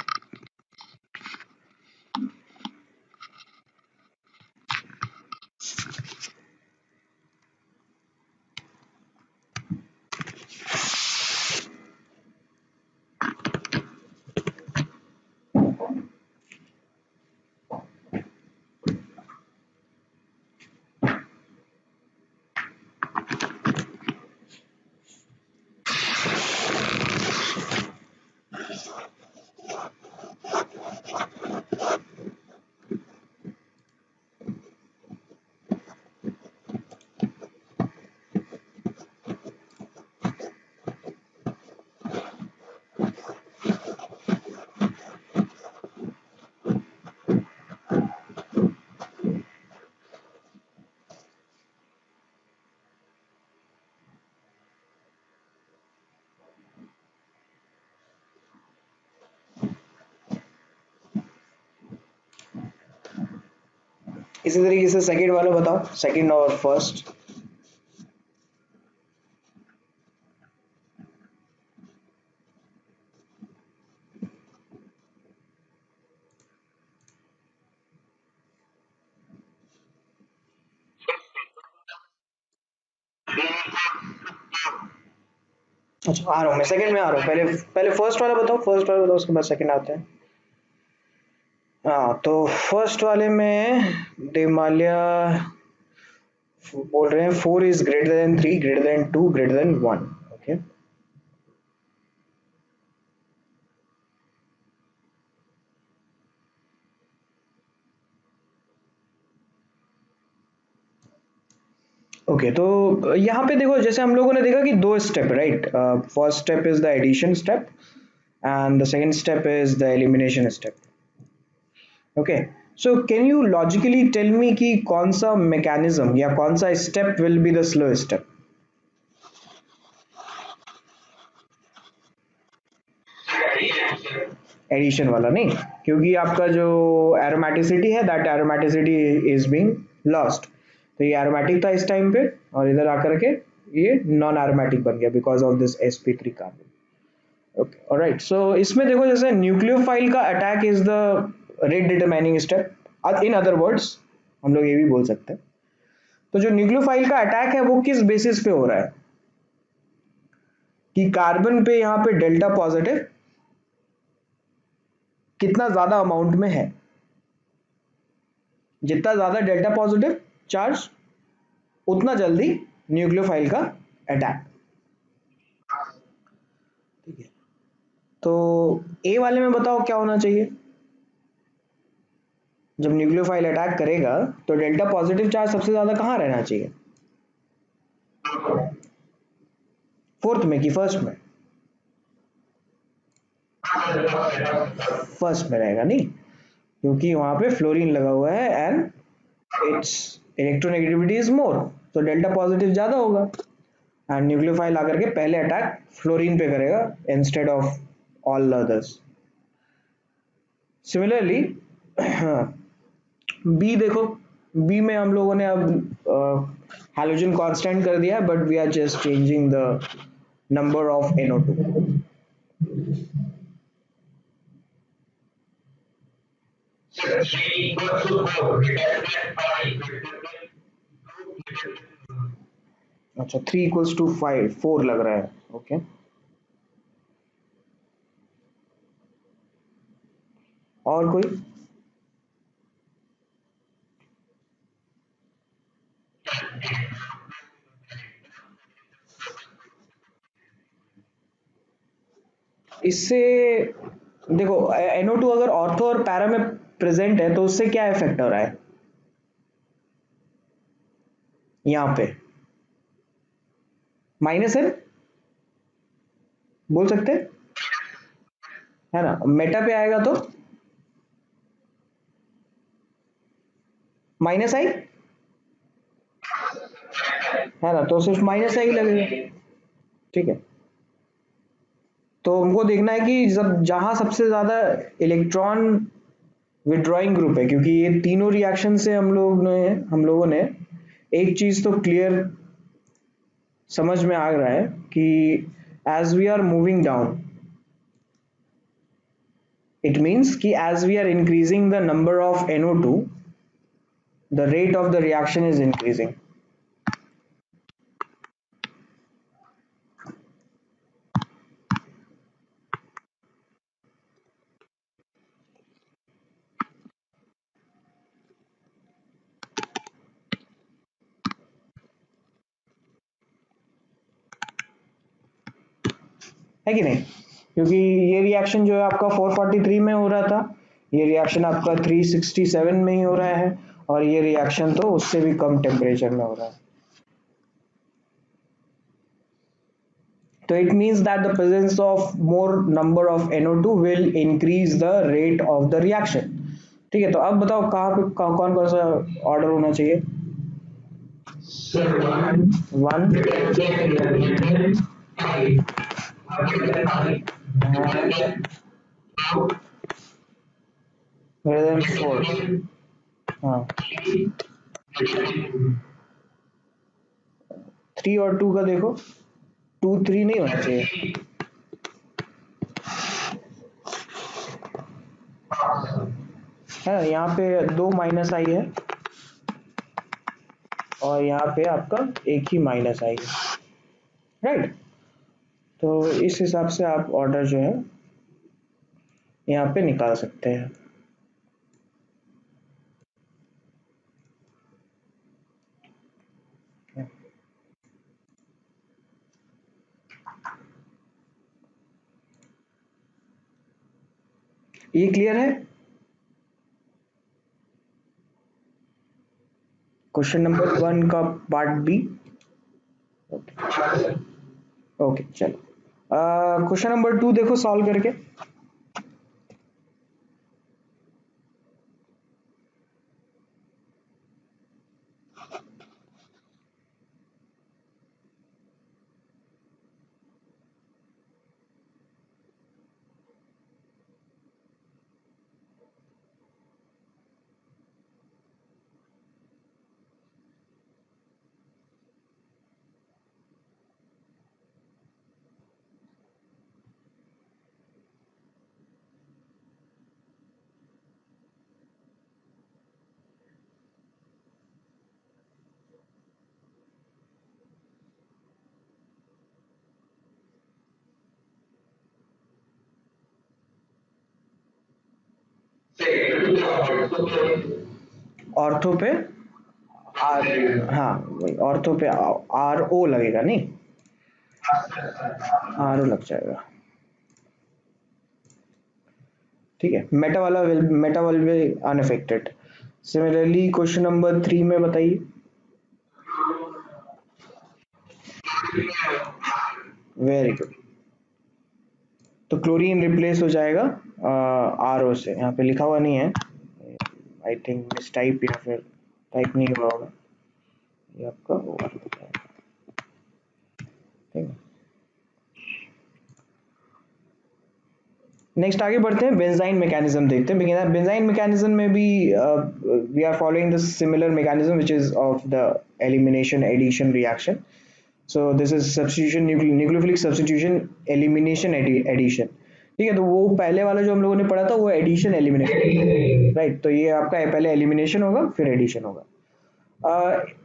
इसी तरीके से सेकंड वाला बताओ, सेकंड और फर्स्ट. अच्छा आ रहा हूँ मैं, सेकंड में आ रहा हूँ, पहले पहले फर्स्ट वाला बताओ, फर्स्ट वाला बताओ, उसके बाद सेकंड आते हैं। हाँ तो फर्स्ट वाले में देमालिया बोल रहे हैं 4 is greater than 3, greater than 2, greater than 1। Okay okay तो यहाँ पे देखो, जैसे हम लोगों ने देखा कि दो step, right, first step is the addition step and the second step is the elimination step. Okay, so can you logically tell me कि कौन सा मैकेनिज्म या कौन सा step will be the slow step? Addition वाला नहीं, क्योंकि आपका जो एरोमेटिसिटी है, that aromaticity is being lost. तो ये एरोमेटिक था इस टाइम पे, और इधर आकर के ये नॉन एरोमेटिक बन गया because of this sp3 carbon. Okay alright, so इसमें देखो जैसे न्यूक्लियोफाइल का attack is the rate determining step, in other words हम लोग ये भी बोल सकते हैं। तो जो न्यूक्लियोफाइल का अटैक है वो किस बेसिस पे हो रहा है कि कार्बन पे यहाँ पे डेल्टा पॉजिटिव कितना ज्यादा अमाउंट में है, जितना ज्यादा डेल्टा पॉजिटिव चार्ज उतना जल्दी न्यूक्लियोफाइल का अटैक। ठीक है, तो ए वाले में बताओ क्या होना चाहिए? जब न्यूक्लियोफाइल अटैक करेगा तो डेल्टा पॉजिटिव चार्ज सबसे ज्यादा कहाँ रहना चाहिए? फोर्थ में कि फर्स्ट में? फर्स्ट में रहेगा नहीं, क्योंकि वहां पे फ्लोरीन लगा हुआ है and it's electronegativity is more, तो डेल्टा पॉजिटिव ज्यादा होगा एंड न्यूक्लियोफाइल आकर के पहले अटैक फ्लोरीन पे करेगा instead of all others. Similarly B देखो, बी में हम लोगों ने अब हैलोजन कांस्टेंट कर दिया है, but we are just changing the number of NO2। अच्छा 3 = 5, 4 लग रहा है। ओके और कोई? इससे देखो NO2 अगर ऑर्थो और पैरा में प्रेजेंट है तो उससे क्या इफेक्ट हो रहा है यहाँ पे? माइनस है, बोल सकते हैं, है ना? मेटा पे आएगा तो माइनस आई, है ना? तो सिर्फ माइनस आई लगेगा। ठीक है, तो हमको देखना है कि जब जहां सबसे ज्यादा इलेक्ट्रॉन विड्रॉइंग ग्रुप है, क्योंकि ये तीनों रिएक्शन से हम लोगों ने एक चीज तो क्लियर समझ में आ रहा है कि as we are moving down, it means कि as we are increasing the number of NO2, the rate of the reaction is increasing। है कि नहीं? क्योंकि ये रिएक्शन जो है आपका 443 में हो रहा था, ये रिएक्शन आपका 367 में ही हो रहा है, और ये रिएक्शन तो उससे भी कम टेम्परेचर में हो रहा है। तो it means that the presence of more number of NO2 will increase the rate of the reaction। ठीक है, तो अब बताओ कहाँ पे कौन कौन सा ऑर्डर होना चाहिए? One, greater than 4। हाँ 3 और 2 का देखो, 2 3 नहीं होना चाहिए, है ना? यहाँ पे 2 माइनस आई है और यहाँ पे आपका एक ही माइनस आई है, राइट? तो इस हिसाब से आप ऑर्डर जो है यहाँ पे निकाल सकते हैं। ये क्लियर है? क्वेश्चन नंबर 1 का पार्ट बी। ओके चलो, क्वेश्चन नंबर 2 देखो सॉल्व करके। ऑर्थो पे आर, हाँ वही ऑर्थो पे आर ओ लगेगा, नहीं आर ओ लग जाएगा। ठीक है, मेटा वाला will unaffected. Similarly question number 3 में बताइए। Very good. तो क्लोरीन रिप्लेस हो जाएगा आर ओ से। यहाँ पे लिखा हुआ नहीं है, आई थिंक मिस टाइप या फिर टाइप नहीं हुआ होगा, ये आपका ओवर हो जाएगा। ठीक है, नेक्स्ट आगे बढ़ते हैं, बेंजाइन मैकेनिज्म देखते हैं। बेंजाइन मैकेनिज्म में भी we are following the similar mechanism which is of the elimination addition reaction. So this is substitution, nucleophilic substitution, elimination, addition. ठीक है, तो वो पहले वाला जो हम लोगों ने पढ़ा था वो एडिशन एलिमिनेशन, राइट। तो ये आपका पहले एलिमिनेशन होगा फिर एडिशन होगा।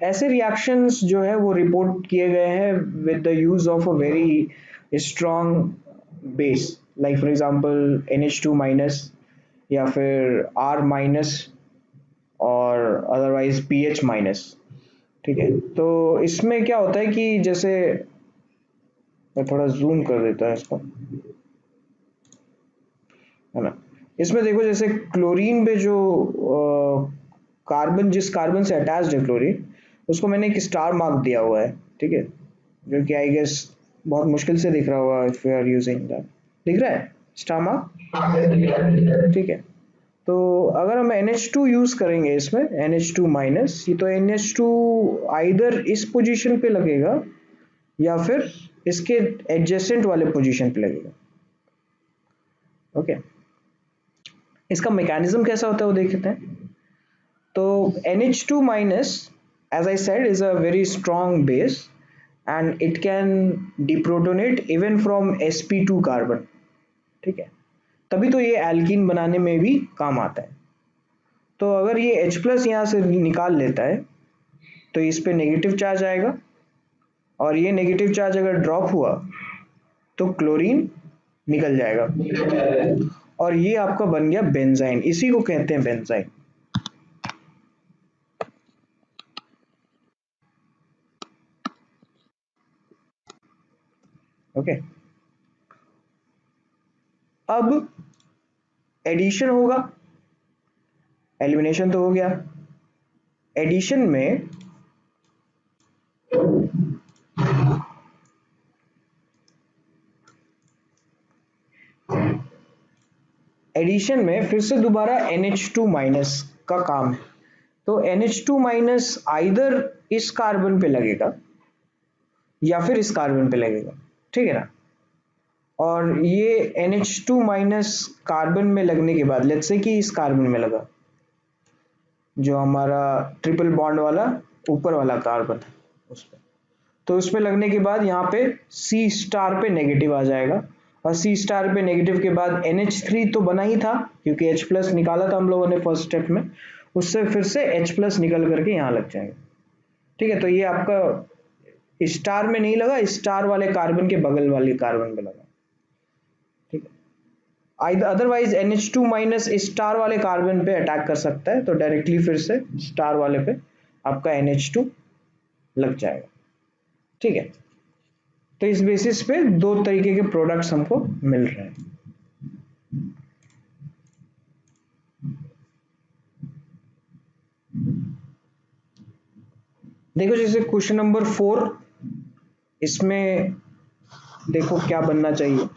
ऐसे रिएक्शंस जो है वो रिपोर्ट किए गए हैं with the use of a very strong base, like for example NH2 minus या फिर R माइनस और अदरवाइज PH माइनस। ठीक है, तो इसमें क्या होता है कि जैसे मैं थोड़ा जूम कर देता है इसको, है ना। इसमें देखो जैसे क्लोरीन पे जो कार्बन, जिस कार्बन से अटैच्ड है क्लोरीन, उसको मैंने एक स्टार मार्क दिया हुआ है। ठीक है, जो कि आई गेस बहुत मुश्किल से दिख रहा होगा if you are using that. दिख रहा है स्टार मार्क? ठीक है, तो अगर हम NH2 यूज करेंगे इसमें, NH2 माइनस, तो NH2 आइदर इस पोजीशन पे लगेगा या फिर इसके एडजेसेंट वाले पोजीशन पे लगेगा। ओके, इसका मैकेनिज्म कैसा होता है वो देखते हैं। तो NH2 minus, as I said, is a very strong base and it can deprotonate even from sp2 carbon। ठीक है, तभी तो ये एल्कीन बनाने में भी काम आता है। तो अगर ये H प्लस यहाँ से निकाल लेता है तो इस पे नेगेटिव चार्ज आएगा, और ये नेगेटिव चार्ज अगर ड्रॉप हुआ तो क्लोरीन निकल जाएगा, और ये आपका बन गया बेंजाइन। इसी को कहते हैं बेंजाइन। ओके, अब एडिशन होगा, एलिमिनेशन तो हो गया। एडिशन में फिर से दोबारा NH2 माइनस का काम है। तो NH2 माइनस आइदर इस कार्बन पे लगेगा या फिर इस कार्बन पे लगेगा। ठीक है ना, और ये NH2 माइनस कार्बन में लगने के बाद, लेट्स से कि इस कार्बन में लगा, जो हमारा ट्रिपल बॉन्ड वाला ऊपर वाला कार्बन है उस पे, तो उसमें लगने के बाद यहाँ पे C स्टार पे नेगेटिव आ जाएगा, और C स्टार पे नेगेटिव के बाद NH3 तो बना ही था क्योंकि H प्लस निकाला था हम लोगों ने फर्स्ट स्टेप में, उससे फिर से H प्लस निकल करके यहाँ लग जाएगा। ठीक है, तो ये आपका स्टार में नहीं लगा, स्टार वाले कार्बन के बगल वाले कार्बन में लगा, ठीक है। अदरवाइज NH2 माइनस स्टार वाले कार्बन पे अटैक कर सकता है, तो डायरेक्टली फिर से स्टार वाले पे आपका NH2 लग जाएगा, ठीक है। तो इस बेसिस पे दो तरीके के प्रोडक्ट्स हमको मिल रहे हैं। देखो जैसे क्वेश्चन नंबर 4, इसमें देखो क्या बनना चाहिए।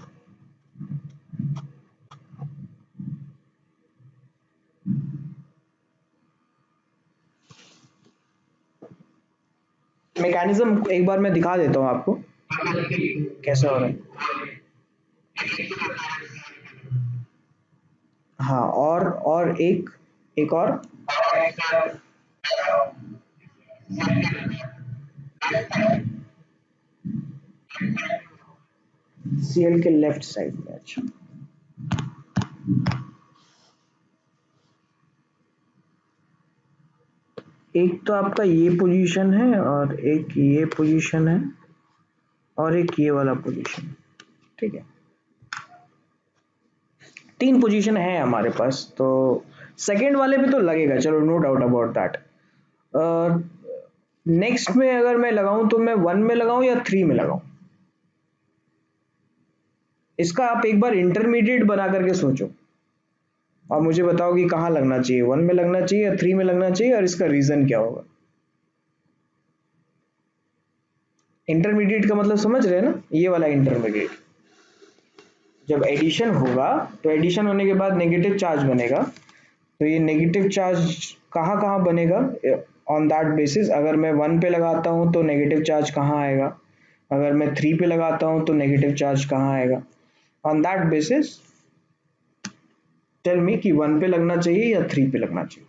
मैकेनिज्म एक बार मैं दिखा देता हूँ आपको कैसा हो रहा है। हाँ, और एक और Cl के लेफ्ट साइड में। अच्छा, एक तो आपका ये पोजीशन है और एक ये पोजीशन है और एक ये वाला पोजीशन, ठीक है। 3 पोजीशन है हमारे पास, तो सेकेंड वाले पे तो लगेगा, चलो no doubt about that. Next में अगर मैं लगाऊं तो मैं 1 में लगाऊं या 3 में लगाऊं, इसका आप एक बार इंटरमीडिएट बना करके सोचो और मुझे बताओ कि कहाँ लगना चाहिए, 1 में लगना चाहिए या 3 में लगना चाहिए, और इसका रीजन क्या होगा। इंटरमीडिएट का मतलब समझ रहे हैं ना, ये वाला इंटरमीडिएट। जब एडिशन होगा तो एडिशन होने के बाद नेगेटिव चार्ज बनेगा, तो ये नेगेटिव चार्ज कहाँ कहाँ बनेगा ऑन दैट बेसिस। अगर मैं 1 पे लगाता हूँ तो नेगेटिव चार्ज कहाँ आएगा, अगर मैं 3 पे लगाता हूँ तो नेगेटिव चार्ज कहाँ आएगा, on that basis tell me कि 1 पे लगना चाहिए या 3 पे लगना चाहिए।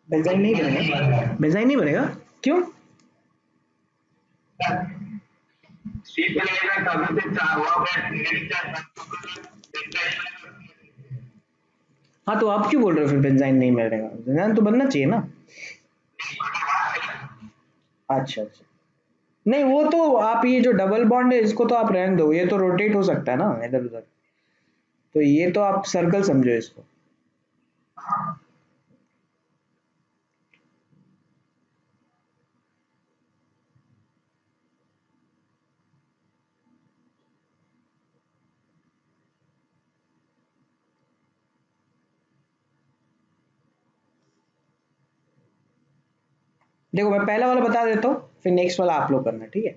बेंजाइन नहीं बनेगा, बेंजाइन नहीं बनेगा, क्यों? हाँ, तो आप क्यों बोल रहे हो फिर बेंजाइन नहीं बनेगा, बेंजाइन तो बनना चाहिए ना। अच्छा अच्छा, नहीं वो तो आप ये जो डबल बॉन्ड है इसको तो आप रहने दो, ये तो रोटेट हो सकता है ना इधर उधर, तो ये तो आप सर्कल समझो इसको। देखो मैं पहला वाला बता देता हूँ, फिर नेक्स्ट वाला आप लोग करना, ठीक है।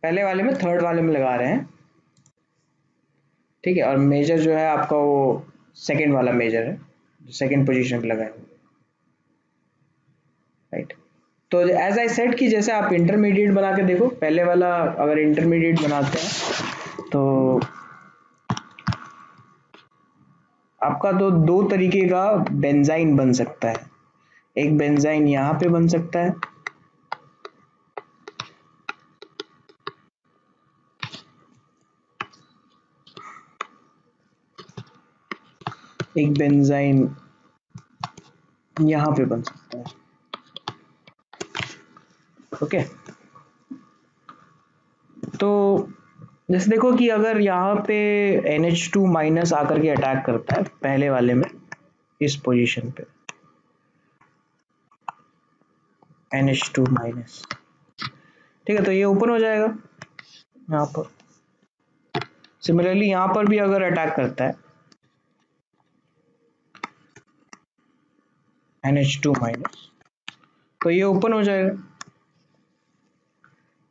पहले वाले में थर्ड वाले में लगा रहे हैं, ठीक है, और मेजर जो है आपका वो सेकंड वाला मेजर है जो सेकंड पोजीशन पे लगा है, राइट। तो एज आई सेड कि जैसे आप इंटरमीडिएट बना के देखो, पहले वाला अगर इंटरमीडिएट बनाते हैं तो आपका तो दो तरीके का बेंजाइन बन सकता है। एक बेंजाइन यहाँ पे बन सकता है, एक बेंजाइन यहाँ पे बन सकता है, ओके। तो जैसे देखो कि अगर यहाँ पे NH2 माइनस आकर के अटैक करता है पहले वाले में, इस पोजीशन पे NH2 माइनस, ठीक है, तो ये ओपन हो जाएगा यहाँ पर। सिमिलरली यहाँ पर भी अगर अटैक करता है NH2 माइनस, तो ये ओपन हो जाएगा।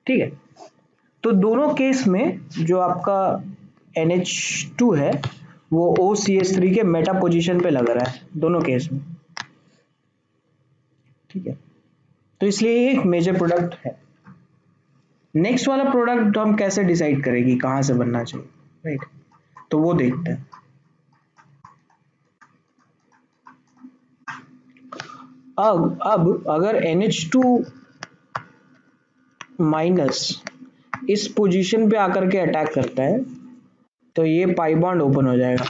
ठीक है, तो दोनों केस में जो आपका NH2 है वो OCH3 के मेटा पोजीशन पे लग रहा है दोनों केस में। ठीक है, तो इसलिए ये एक मेजर प्रोडक्ट है। नेक्स्ट वाला प्रोडक्ट हम कैसे डिसाइड करेंगे कहाँ से बनना चाहिए, राइट? तो वो देखते हैं। अब अगर NH2 माइनस इस पोजीशन पे आकर के अटैक करता है तो ये पाई बॉन्ड ओपन हो जाएगा।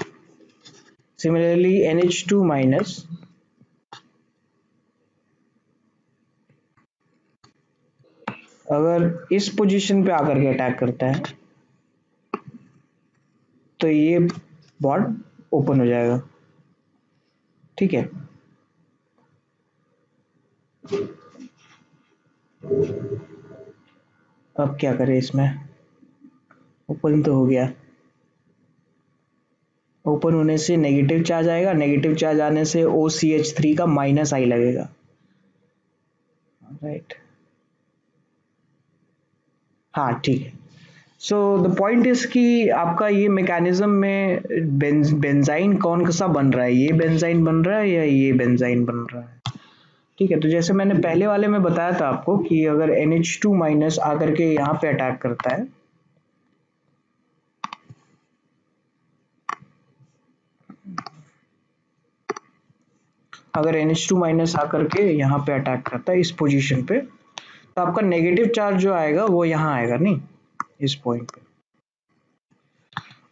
सिमिलरली NH2 माइनस अगर इस पोजीशन पे आकर के अटैक करता है तो ये बॉन्ड ओपन हो जाएगा। ठीक है, अब क्या करें इसमें? ओपन तो हो गया। ओपन होने से नेगेटिव चार्ज आएगा, नेगेटिव चार्ज आने से OCH3 का माइनस आई लगेगा, राइट? हाँ, ठीक है। सो द पॉइंट इज कि आपका ये मैकेनिज्म में बेंजाइन कौन सा बन रहा है, ये बेंजाइन बन रहा है या ये बेंजाइन बन रहा है। ठीक है, तो जैसे मैंने पहले वाले में बताया था आपको कि अगर NH2 माइनस आकर के यहाँ पे अटैक करता है अगर NH2 माइनस आकर के यहाँ पे अटैक करता है इस पोजीशन पे, तो आपका नेगेटिव चार्ज जो आएगा वो यहाँ आएगा, नहीं इस पॉइंट पे।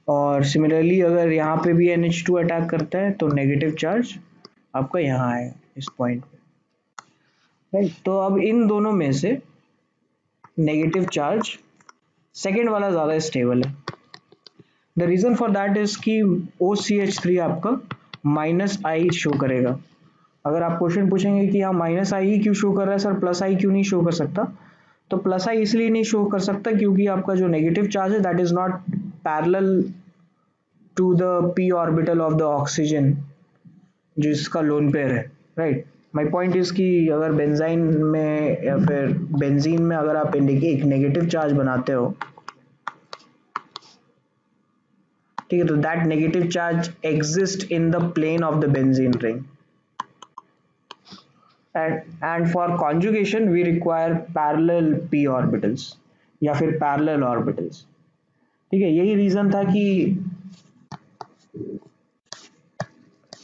और सिमिलरली अगर यहाँ पे भी NH2 अटैक करता है तो नेगेटिव चार्ज आपका यहाँ आएगा इस पॉइंट पे, राइट? तो अब इन दोनों में से नेगेटिव चार्ज सेकेंड वाला ज़्यादा स्टेबल है। The reason for that is कि OCH3 आपका माइनस आई शो करेगा। अगर आप क्वेश्चन पूछेंगे कि हाँ माइनस आई ही क्यों शो कर रहा है सर, प्लस आई क्यों नहीं शो कर सकता, तो प्लस आई इसलिए नहीं शो कर सकता क्योंकि आपका जो नेगेटिव चार्ज है that is not parallel to the p orbital of the oxygen जिसका लोन पेयर है, राइट? माय पॉइंट इज कि अगर बेंजाइन में या फिर बेंजीन में अगर आप एक नेगेटिव चार्ज बनाते हो, ठीक है, तो that negative charge exist in the plane of the benzene ring, and for conjugation we require parallel p orbitals या फिर parallel orbitals। ठीक है, यही रीजन था कि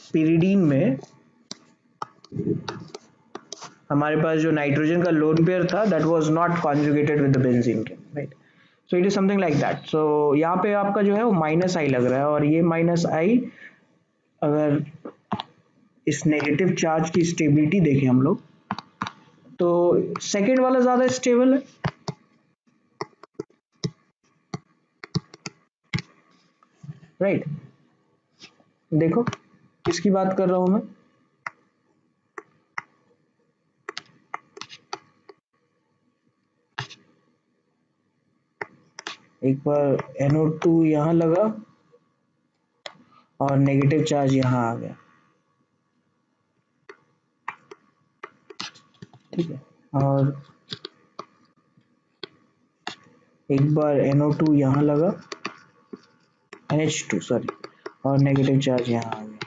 pyridine में हमारे पास जो नाइट्रोजन का लोन पेयर था that was not conjugated with the benzene ring, right? So it is something like that। so यहाँ पे आपका जो है वो माइनस आई लग रहा है और ये माइनस आई अगर इस नेगेटिव चार्ज की स्टेबिलिटी देखें हम लोग तो सेकेंड वाला ज्यादा स्टेबल है, राइट? देखो किसकी बात कर रहा हूं मैं, एक बार NO2 यहाँ लगा और नेगेटिव चार्ज यहाँ आ गया। ठीक है, और एक बार NO2 यहाँ लगा, NH2 सॉरी, और नेगेटिव चार्ज यहाँ आ गया।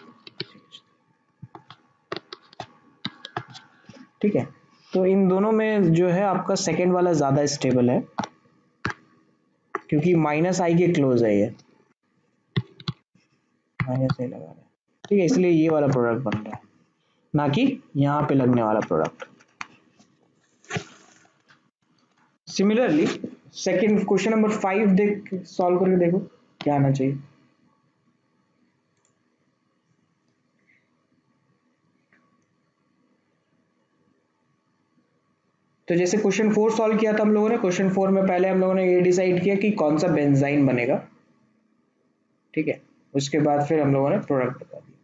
ठीक है, तो इन दोनों में जो है आपका सेकेंड वाला ज्यादा स्टेबल है क्योंकि माइनस आई के क्लोज है, ये माइनस आई लगा रहा है। ठीक है, इसलिए ये वाला प्रोडक्ट बन रहा है ना कि यहाँ पे लगने वाला product. Similarly second question number 5 देख सॉल्व करके देखो क्या आना चाहिए। तो जैसे क्वेश्चन 4 सॉल्व किया था हम लोगों ने, क्वेश्चन 4 में पहले हम लोगों ने ये डिसाइड किया कि कौन सा बेंजाइन बनेगा। ठीक है, उसके बाद फिर हम लोगों ने प्रोडक्ट बता दिया।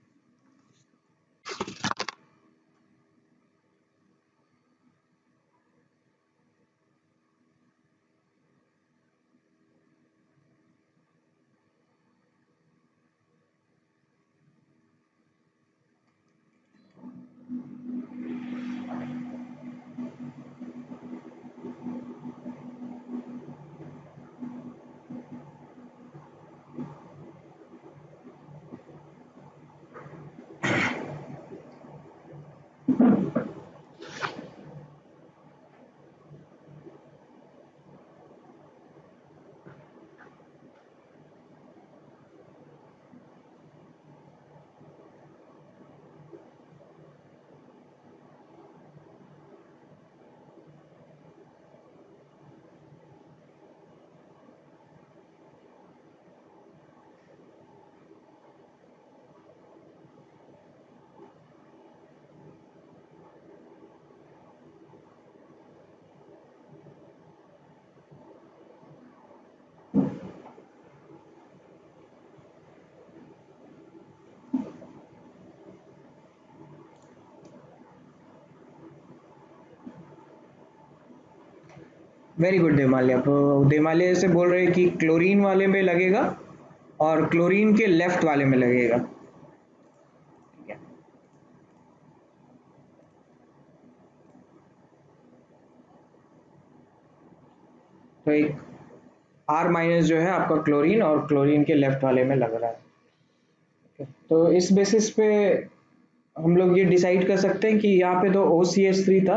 Very good Debmalya. तो देमालिया से बोल रहे हैं कि क्लोरीन वाले में लगेगा और क्लोरीन के लेफ्ट वाले में लगेगा। ठीक है, तो एक R माइनस जो है आपका क्लोरीन और क्लोरीन के लेफ्ट वाले में लग रहा है। तो इस बेसिस पे हम लोग ये डिसाइड कर सकते हैं कि यहाँ पे तो OCH3 था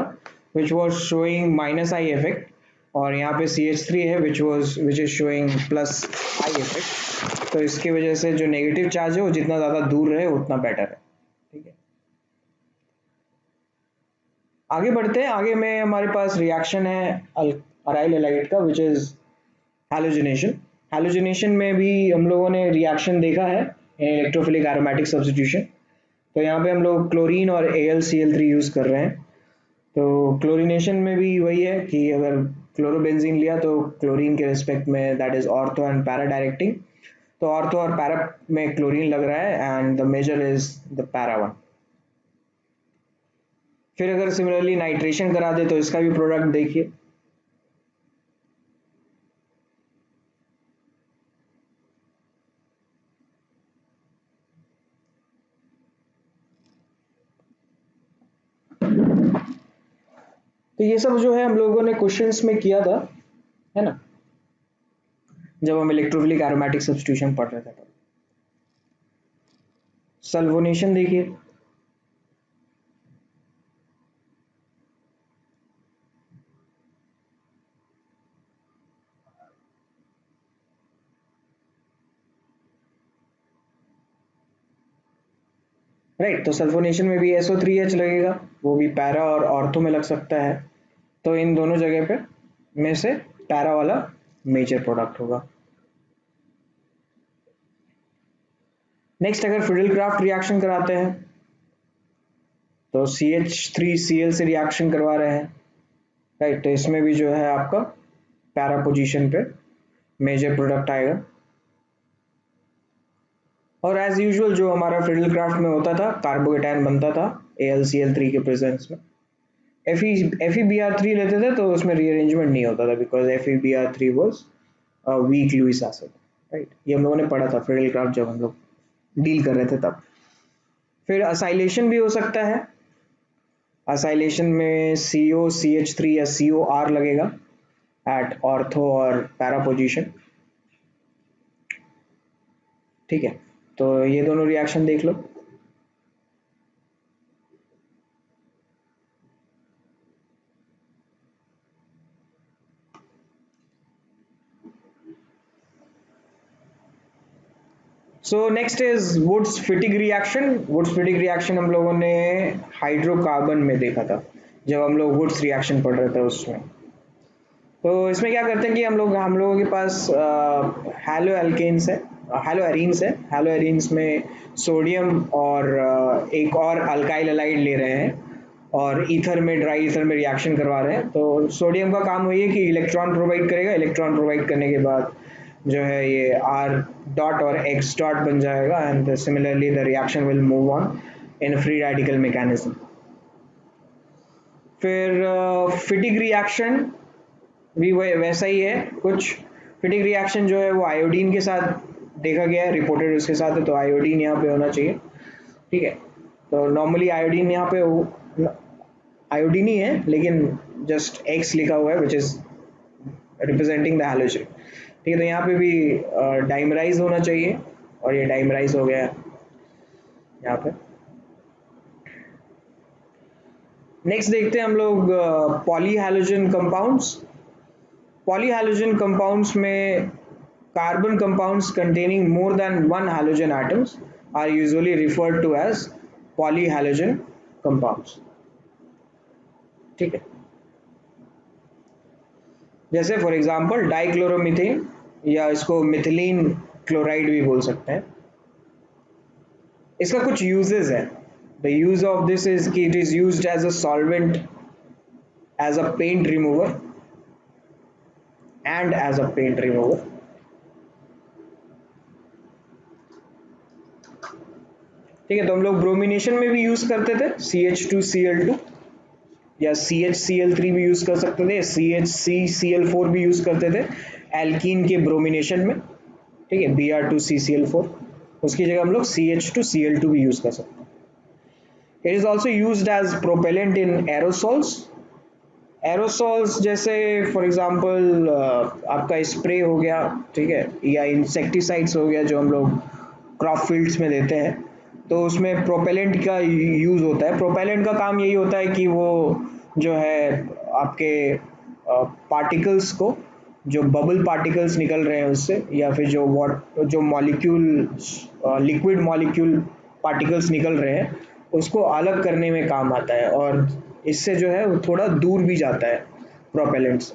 which was showing minus I effect, और यहाँ पे CH3 है which is showing plus I effect. तो इसकी वजह से जो नेगेटिव चार्ज है वो जितना ज़्यादा दूर रहे उतना बेटर है। ठीक है, आगे बढ़ते हैं। आगे में हमारे पास रिएक्शन है अराइल हैलाइड का विच इज हैलोजिनेशन। हैलोजिनेशन में भी हम लोगों ने रिएक्शन देखा है इलेक्ट्रोफिलिक एरोमेटिक सब्स्टिट्यूशन। तो यहाँ पे हम लोग क्लोरीन और AlCl3 यूज़ कर रहे हैं। तो क्लोरीनेशन में भी वही है कि अगर क्लोरोबेंजीन लिया तो क्लोरीन के रिस्पेक्ट में that is ortho and para directing. तो ऑर्थो और पैरा में क्लोरीन लग रहा है and the major is the para one. फिर अगर सिमिलरली नाइट्रेशन करा दे तो इसका भी प्रोडक्ट देखिए। तो ये सब जो है हम लोगों ने क्वेश्चंस में किया था, है ना, जब हम इलेक्ट्रोफिलिक एरोमेटिक सब्स्टिट्यूशन पढ़ रहे थे। तब सल्फोनेशन देखिए। राइट, तो सल्फोनेशन में भी SO3H लगेगा, वो भी पैरा और ऑर्थो में लग सकता है। तो इन दोनों जगह पे में से पैरा वाला मेजर प्रोडक्ट होगा। नेक्स्ट, अगर फिडलक्राफ्ट रिएक्शन कराते हैं तो CH3Cl से रिएक्शन करवा रहे हैं। राइट, तो इसमें भी जो है आपका पैरा पोजीशन पे मेजर प्रोडक्ट आएगा। और एज यूजुअल जो हमारा फिडलक्राफ्ट में होता था, कार्बोकेटायन बनता था AlCl3 के प्रेजेंस में। FeBr3 लेते थे तो उसमें रीअरेंजमेंट नहीं होता था because FeBr3 was weak Lewis acid. Right, ये हम लोगों ने पढ़ा था फिडलक्राफ्ट जब हम लोग डील कर रहे थे तब। फिर असाइलेशन भी हो सकता है। असाइलेशन में COCH3 या COR लगेगा एट ऑर्थो और पैरा पोजीशन। ठीक है, तो ये दोनों रिएक्शन देख लो। So next is Wurtz Fittig reaction. Wurtz Fittig reaction हम लोगों ने हाइड्रोकार्बन में देखा था जब हम लोग वुड्स रिएक्शन पढ़ रहे थे उसमें। तो इसमें क्या करते हैं कि हम लोगों के पास हैलो एल्केन्स है, हैलो एरीन्स है। हैलो एरीन्स में सोडियम और एक और अल्काइल हैलाइड ले रहे हैं और ईथर में, ड्राई ईथर में रिएक्शन करवा रहे हैं। तो सोडियम का काम वही है कि इलेक्ट्रॉन प्रोवाइड करेगा। इलेक्ट्रॉन प्रोवाइड करने के बाद जो है ये R डॉट और X डॉट बन जाएगा and similarly the reaction will move on in free radical mechanism. फिर फिटिक रिएक्शन भी वैसा ही है कुछ। फिटिक रिएक्शन जो है वो आयोडीन के साथ देखा गया है, रिपोर्टेड उसके साथ है, तो आयोडीन यहाँ पे होना चाहिए। ठीक है, तो नॉर्मली आयोडीन यहाँ पे आयोडीन ही है लेकिन जस्ट X लिखा हुआ है which is representing the halogen. ठीक है, तो यहाँ पे भी डाइमराइज होना चाहिए और ये डाइमराइज हो गया है यहाँ पे। नेक्स्ट देखते हैं हम लोग poly halogen compounds. Poly halogen compounds में carbon compounds containing more than one halogen atoms are usually referred to as polyhalogen compounds। ठीक है, जैसे फॉर एग्जांपल डाइक्लोरोमीथेन या इसको मिथिलीन क्लोराइड भी बोल सकते हैं। इसका कुछ यूजेस है। The use of this is कि it is used as a solvent, as a paint remover and as a paint remover. ठीक है, तो हम लोग ब्रोमिनेशन में भी यूज करते थे CH2Cl2। या CHCl3 भी यूज कर सकते थे, CHCCl4 भी यूज करते थे एल्कीन के ब्रोमिनेशन में, ठीक है, Br2CCl4, उसकी जगह हम लोग CH2Cl2 भी यूज कर सकते हैं। It is also use as propellant in aerosols. Aerosols जैसे फॉर एग्जांपल आपका स्प्रे हो गया, ठीक है, या इंसेक्टिसाइड्स हो गया जो हम लोग क्रॉप फील्ड्स में देते हैं, तो उसमें प्रोपेलेंट का यूज़ होता है। प्रोपेलेंट का काम यही होता है कि वो जो है आपके पार्टिकल्स को, जो बबल पार्टिकल्स निकल रहे हैं उससे, या फिर जो मॉलिक्यूल, लिक्विड मॉलिक्यूल पार्टिकल्स निकल रहे हैं, उसको अलग करने में काम आता है, और इससे जो है वो थोड़ा दूर भी जाता है प्रोपेलेंट से।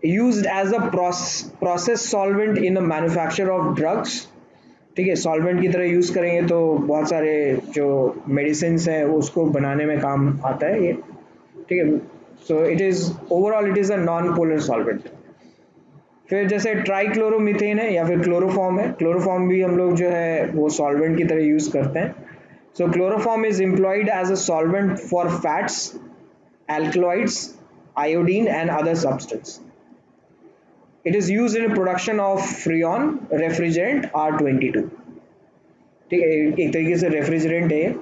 Used as a process solvent in the manufacture of drugs, ठीक है, सॉल्वेंट की तरह यूज करेंगे तो बहुत सारे जो मेडिसिन है उसको बनाने में काम आता है ये, ठीक है। So it is overall it is a non polar solvent. फिर जैसे ट्राइक्लोरोमीथेन है या फिर क्लोरोफॉर्म है, क्लोरोफॉर्म भी हम लोग जो है वो सॉल्वेंट की तरह यूज करते हैं। So chloroform is employed as a solvent for fats, alkaloids, iodine and other substance. It is used in the production of freon refrigerant R22। ठीक है, एक तरीके से रेफ्रिजरेंट है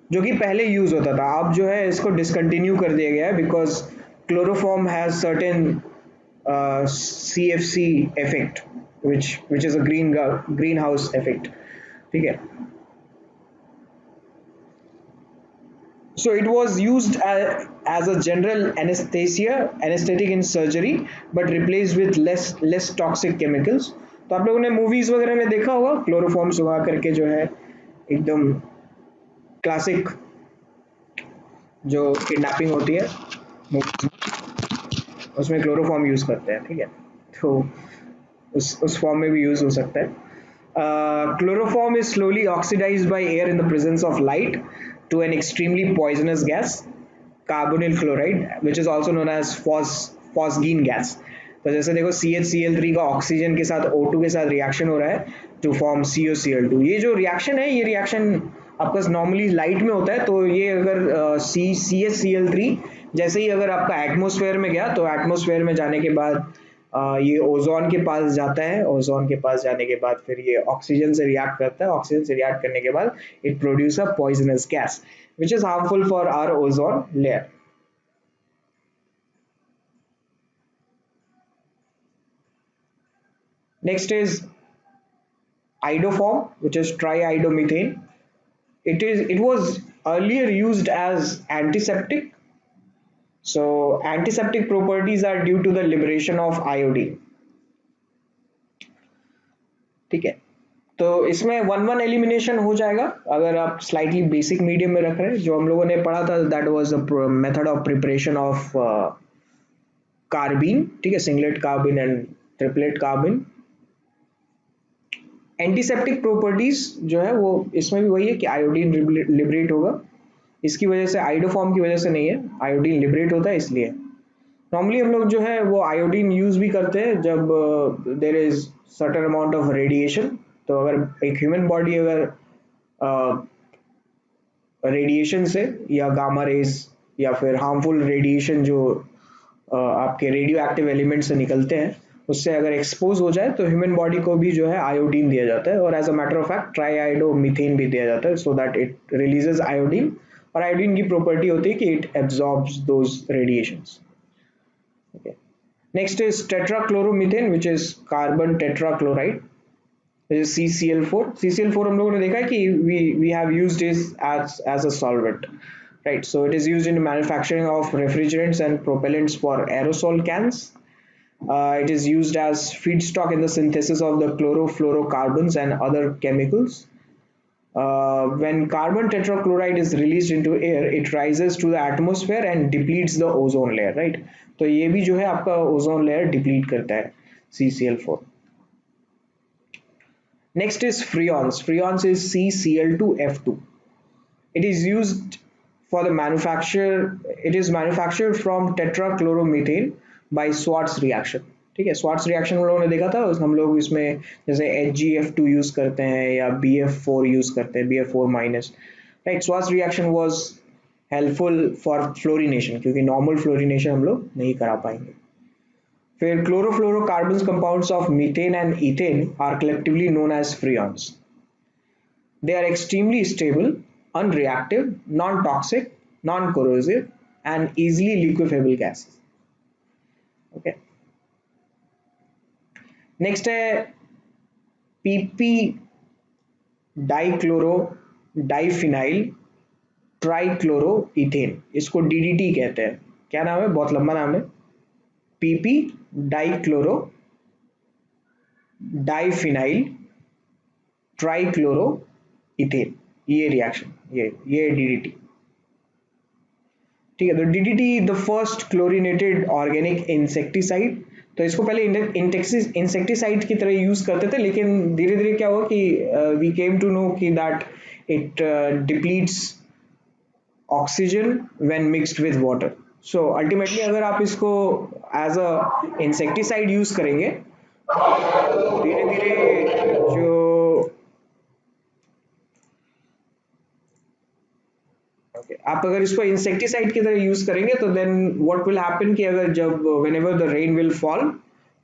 जो कि पहले यूज होता था, अब जो है इसको डिसकंटिन्यू कर दिया गया है because chloroform has certain CFC effect which is a greenhouse effect, ठीक है। So it was used as a general anesthetic in surgery, but replaced with less toxic chemicals। तो आप लोगों ने मूवीज वगैरह में देखा होगा क्लोरोफॉर्म सुखा करके जो है एकदम क्लासिक जो किडनैपिंग होती है movies में, उसमें क्लोरोफॉर्म यूज करते हैं, ठीक है। तो उस फॉर्म में भी यूज हो सकता है। Chloroform is slowly oxidized by air in the presence of light to an extremely poisonous gas, carbonyl chloride, which is also known as phosgene gas। तो जैसे देखो CHCl3 का ऑक्सीजन के साथ O2 के साथ रिएक्शन हो रहा है टू फॉर्म COCl2। ये जो रिएक्शन है, ये रिएक्शन आपका नॉर्मली लाइट में होता है, तो ये अगर CHCl3 जैसे ही अगर आपका एटमॉस्फेयर में गया, तो एटमॉस्फेयर में जाने के बाद ये ओजोन के पास जाता है, ओजोन के पास जाने के बाद फिर ये ऑक्सीजन से रिएक्ट करता है, ऑक्सीजन से रिएक्ट करने के बाद it produce a poisonous gas which is harmful for our ozone layer. Next is iodoform, which is triiodomethane. It was earlier used as antiseptic. So antiseptic properties are due to the liberation of iodine, ठीक है। तो इसमें वन वन एलिमिनेशन हो जाएगा अगर आप स्लाइटली बेसिक मीडियम में रख रहे हैं। जो हम लोगों ने पढ़ा था that was the method of preparation of carbene, ठीक है, singlet carbene and triplet carbene. Antiseptic properties जो है वो इसमें भी वही है कि आयोडीन लिबरेट होगा, इसकी वजह से आइडोफॉर्म की वजह से नहीं है, आयोडीन लिबरेट होता है इसलिए। नॉर्मली हम लोग जो है वो आयोडीन यूज भी करते हैं जब there is certain amount of radiation. तो अगर एक ह्यूमन बॉडी अगर रेडिएशन से या गामा रेज या फिर हार्मफुल रेडिएशन जो आपके रेडियो एक्टिव एलिमेंट से निकलते हैं उससे अगर एक्सपोज हो जाए तो ह्यूमन बॉडी को भी जो है आयोडीन दिया जाता है, और as a matter of fact triiodomethane भी दिया जाता है so that it releases iodine. और आयोडीन की प्रॉपर्टी होती है कि it absorbs those radiations. Okay. Next is tetrachloromethane, which is carbon tetrachloride, which is CCl4। CCl4 हम लोगों ने देखा है कि we have used it as a solvent, right? So it is used in the manufacturing of refrigerants and propellants for aerosol cans। It is used as feedstock in the synthesis of the chlorofluorocarbons and other chemicals। When carbon tetrachloride is released into air, it rises to the atmosphere and depletes the ozone layer, right? तो ये भी जो है आपका ओजोन लेयर डिप्लीट करता है CCl4। Next is freons। Freons is CCl2F2। It is used for the manufacture, it is manufactured from tetrachloromethane by Schwartz reaction, ठीक है। स्वार्ट्स रिएक्शन हम लोगों ने देखा था, हम लोग इसमें जैसे HgF2 यूज करते हैं या BF4 यूज करते हैं, BF4 minus, right. Swarts reaction was helpful for fluorination, क्योंकि नॉर्मल फ्लोरिनेशन हम लोग नहीं करा पाएंगे। फिर chlorofluorocarbons compounds of methane and ethane are collectively known as freons. They are extremely stable, unreactive, non-toxic, non-corrosive, and easily liquefiable gases. Okay. Next है P P dichloro diphenyl trichloro ethane, इसको डीडीटी कहते हैं। क्या नाम है, बहुत लंबा नाम है। P P dichloro diphenyl trichloro ethane, ये रिएक्शन, ये डीडीटी। ठीक है, तो DDT the first chlorinated organic insecticide. तो इसको पहले इंसेक्टिसाइड की तरह यूज करते थे, लेकिन धीरे धीरे क्या हुआ कि वी केम टू नो कि that it depletes oxygen when mixed with water. So ultimately अगर आप इसको एज अ इंसेक्टिसाइड यूज करेंगे, धीरे धीरे जो आप अगर इसको इंसेक्टिसाइड की तरह यूज करेंगे तो देन व्हाट विल हैपन कि अगर जब when ever the rain will fall,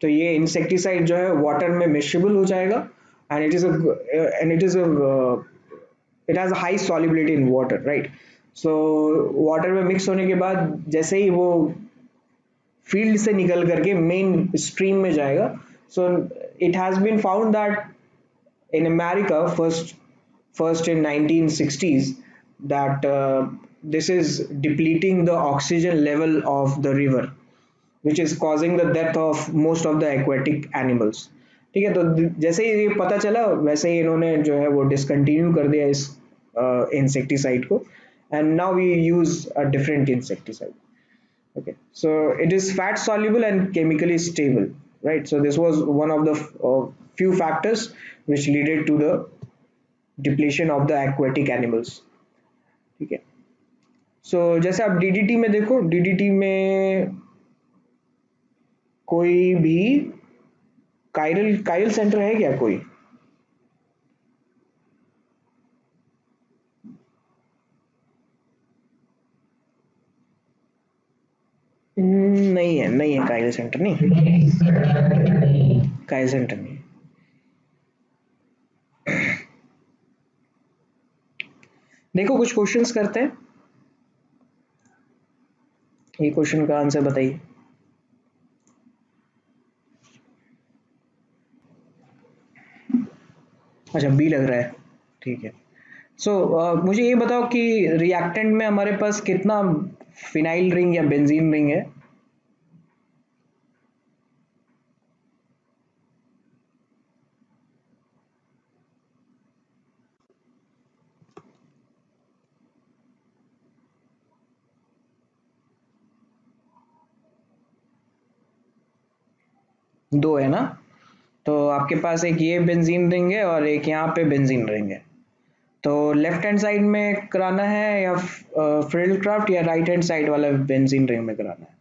तो ये इंसेक्टिसाइड जो है वाटर में मिक्सेबल हो जाएगा, and it has high solubility in water, right. So water में मिक्स होने के बाद जैसे ही वो फील्ड से निकल करके मेन स्ट्रीम में जाएगा, so it has been found that in America, first in 1960s, that this is depleting the oxygen level of the river, which is causing the death of most of the aquatic animals. ठीक है, तो जैसे ही ये पता चला वैसे ही इन्होंने जो है वो डिसकंटिन्यू कर दिया इस इंसेक्टिसाइड को, and now we use a different insecticide. Okay, so it is fat soluble and chemically stable, right? So this was one of the few factors which led to the depletion of the aquatic animals. ठीक है, so जैसे आप डीडीटी में देखो, डीडीटी में कोई भी कायरल कायल सेंटर है क्या कोई? नहीं है, नहीं है कायल सेंटर, नहीं कायल सेंटर नहीं। देखो कुछ क्वेश्चंस करते हैं, ये क्वेश्चन का आंसर बताइए। अच्छा, बी लग रहा है, ठीक है। सो मुझे ये बताओ कि रिएक्टेंट में हमारे पास कितना फिनाइल रिंग या बेंजीन रिंग है? दो है ना, तो आपके पास एक ये बेंजीन रिंग है और एक यहाँ पे बेंजीन रिंग है। तो लेफ्ट हैंड साइड में कराना है या फ्रिल क्राफ्ट, या राइट हैंड साइड वाला बेंजीन रिंग में कराना है?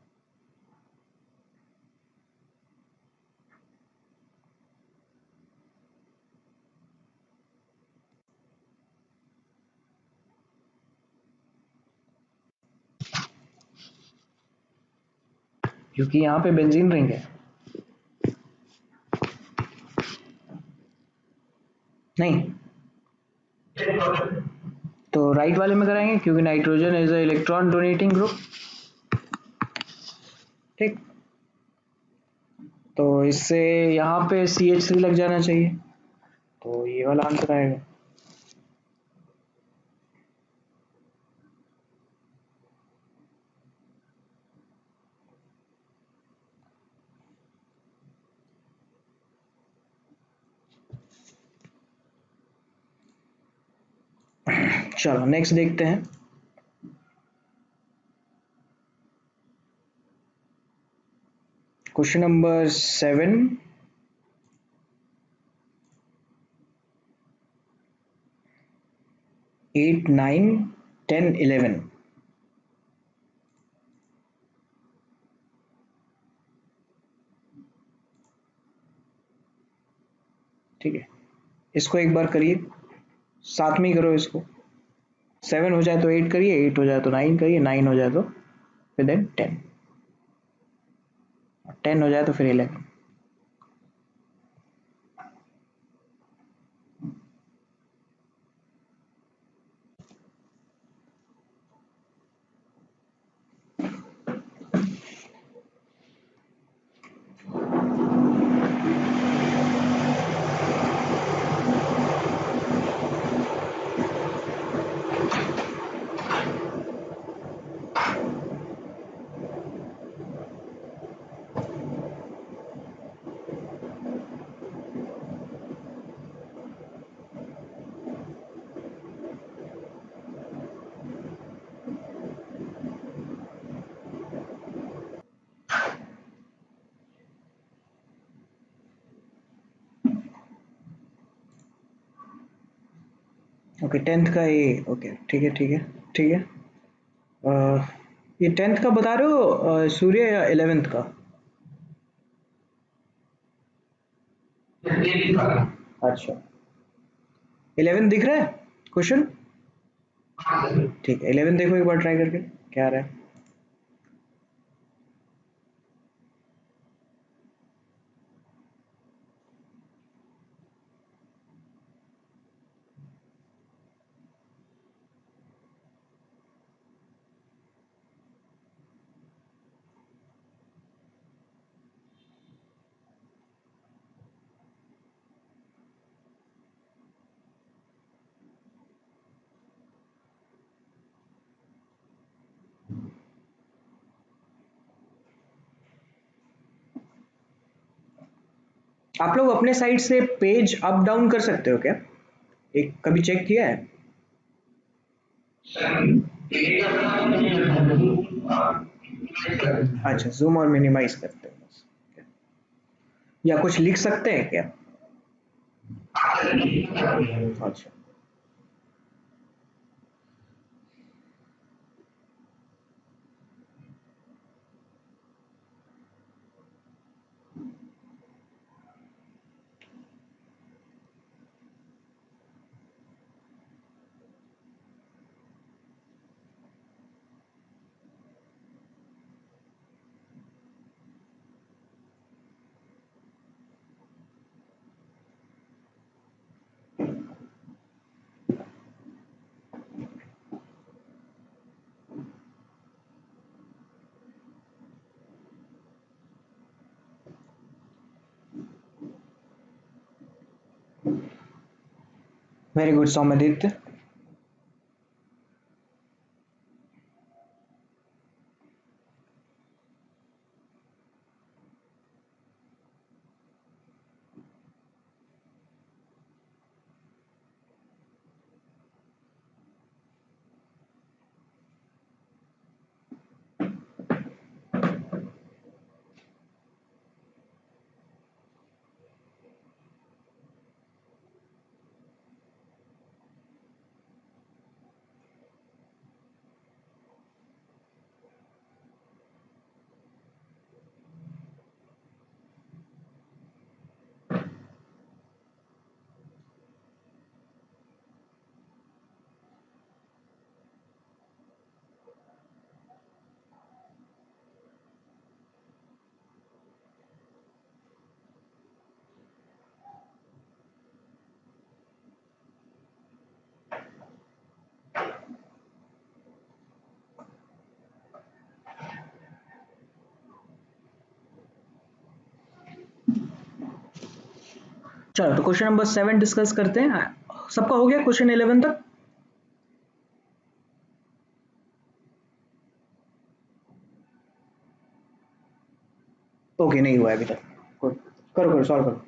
क्योंकि यहाँ पे बेंजीन रिंग है। नहीं, तो राइट वाले में कराएंगे, क्योंकि nitrogen is a electron donating group. ठीक, तो इससे यहाँ पे CH3 लग जाना चाहिए, तो ये वाला आंसर आएगा। चलो नेक्स्ट देखते हैं। Question number 7, 8, 9, 10, 11। ठीक है, इसको एक बार करिए, साथ में ही करो इसको। 7 हो जाए तो 8 करिए, 8 हो जाए तो 9 करिए, 9 हो जाए तो फिर देन 10, 10 हो जाए तो फिर 11। ओके, 10th का ये, ओके ठीक है ठीक है ठीक है। अ, ये 10th का बता रहे हो सूर्य, या 11th का? अच्छा, 11 दिख रहा है क्वेश्चन? ठीक है, 11 देखो एक बार ट्राई करके क्या आ रहा है। आप लोग अपने साइड से पेज अप डाउन कर सकते हो क्या? एक कभी चेक किया है? अच्छा, जूम और मिनिमाइज करते हो बस। या कुछ लिख सकते हैं क्या? अच्छा, वेरी गुड सौम्यदीप्त। चलो तो क्वेश्चन नंबर 7 डिस्कस करते हैं। सबका हो गया क्वेश्चन 11 तक? ओके, नहीं हुआ है अभी तक। Good. करो करो, सॉल्व करो।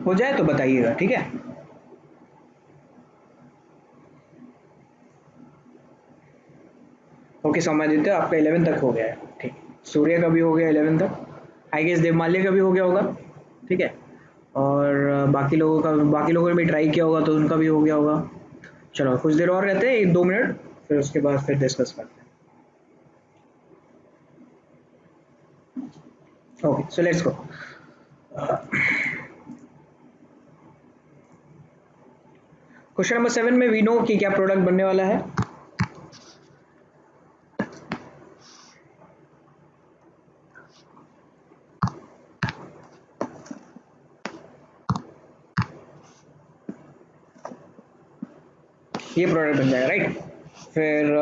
हो जाए तो बताइएगा, ठीक है। ओके समझते आपका 11 तक हो गया है, ठीक। सूर्य का भी हो गया 11 तक, आई गेस देवमाल्य का भी हो गया होगा, ठीक है। और बाकी लोगों ने भी ट्राई किया होगा तो उनका भी हो गया होगा। चलो कुछ देर और रहते हैं, 1-2 मिनट, फिर उसके बाद फिर डिस्कस करते हैं। Okay so let's go. Question number 7 में वी नो कि क्या प्रोडक्ट बनने वाला है। ये प्रोडक्ट बन जाएगा, राइट। फिर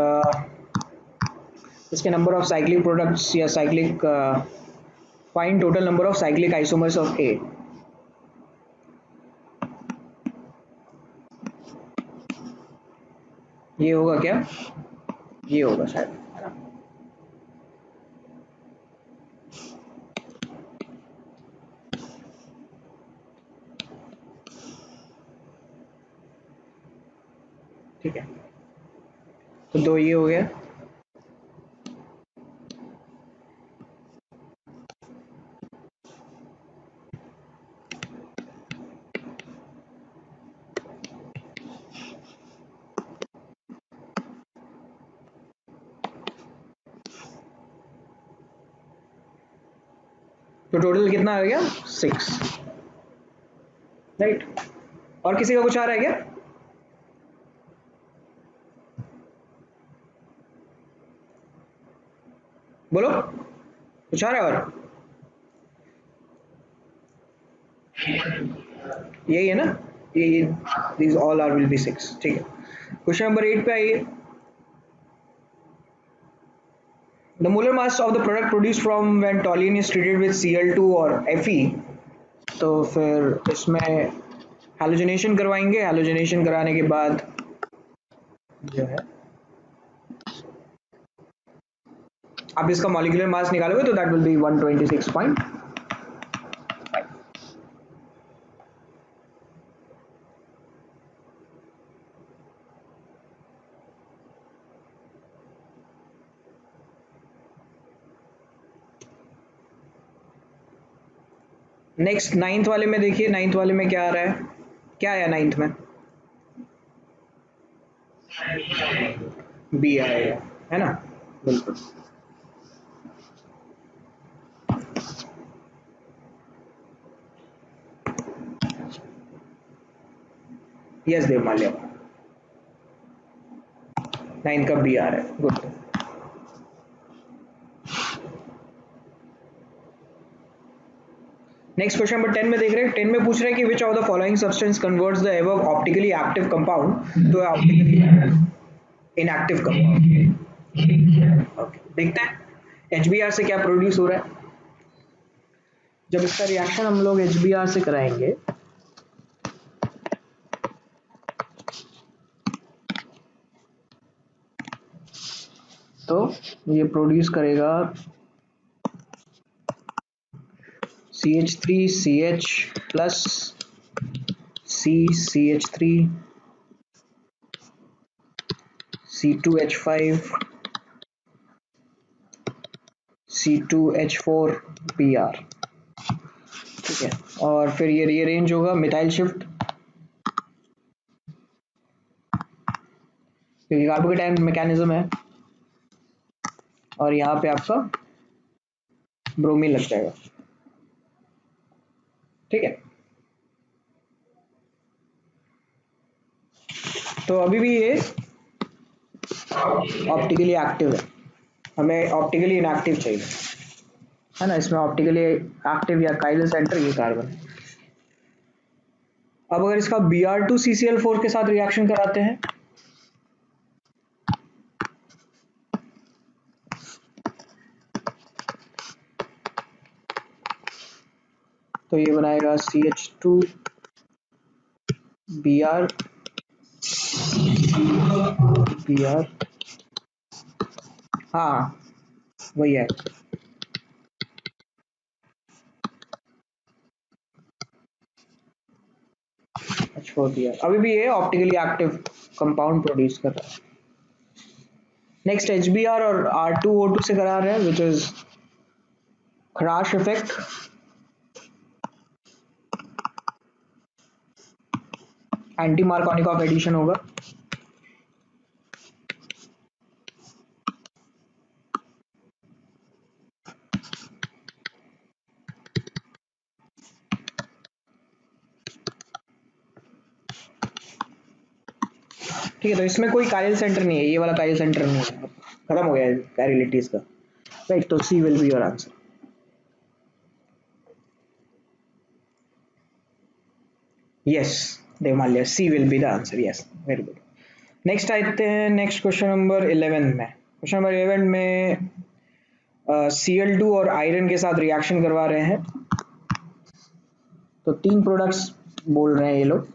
इसके नंबर ऑफ साइक्लिक प्रोडक्ट्स या cyclic, find total number of cyclic isomers of A. ये होगा क्या, ये होगा शायद, है ना। ठीक है, तो दो ये हो गया। तो टोटल कितना आ गया, 6, राइट। और किसी का कुछ आ रहा है क्या। बोलो, कुछ आ रहा है और, यही है ना, ये these all are will be 6, ठीक है। क्वेश्चन नंबर 8 पे आइए। The molar mass of the product produced from when toluene is treated with Cl2 और Fe। तो फिर इसमें हैलोजिनेशन करवाएंगे, हैलोजिनेशन कराने के बाद जो है आप इसका मॉलिक्यूलर मास निकालोगे तो that will B 126.5। Next ninth वाले में देखिए, नाइन्थ वाले में क्या आ रहा है, क्या आया नाइन्थ में, बी आएगा, है ना, बिल्कुल। यस देव माल्या, नाइन्थ का बी आ रहा है, गुड। नेक्स्ट क्वेश्चन नंबर 10 में देख रहे हैं, 10 में पूछ रहे हैं कि which of the following substance converts the above optically active compound to optically inactive compound. Okay देखते हैं HBr से क्या प्रोड्यूस हो रहा है। जब इसका रिएक्शन हम लोग HBr से कराएंगे तो ये प्रोड्यूस करेगा CH3CH plus CH3 C2H5 C2H4Br, ठीक है। और फिर ये रीअरेंज होगा मिथाइल शिफ्ट, क्योंकि कार्बोकेटायन मैकेनिज्म है, और यहाँ पे आपका ब्रोमीन लग जाएगा, ठीक है। तो अभी भी ये ऑप्टिकली एक्टिव है, हमें ऑप्टिकली इनएक्टिव चाहिए, है ना। इसमें ऑप्टिकली एक्टिव या काइरल सेंटर ये कार्बन है। अब अगर इसका Br2CCl4 के साथ रिएक्शन कराते हैं तो ये बनाएगा CH2Br Br, हाँ वही है, 4th ईयर, अभी भी ये ऑप्टिकली एक्टिव कंपाउंड प्रोड्यूस कर रहा है। नेक्स्ट HBr और R2O2 से करा रहे हैं, which is Kharasch effect. Anti Markovnikov addition होगा। ठीक है, तो इसमें कोई काइल सेंटर नहीं है, ये वाला काइल सेंटर नहीं है, खत्म हो गया है कैरिलिटीज का। राइट, तो C will be your answer. Yes Debmalya, C will be the answer. Yes, very good. Next आते हैं नेक्स्ट क्वेश्चन नंबर 11 में। क्वेश्चन नंबर 11 में Cl2 और आयरन के साथ रिएक्शन करवा रहे हैं। तो 3 प्रोडक्ट्स बोल रहे हैं ये लोग,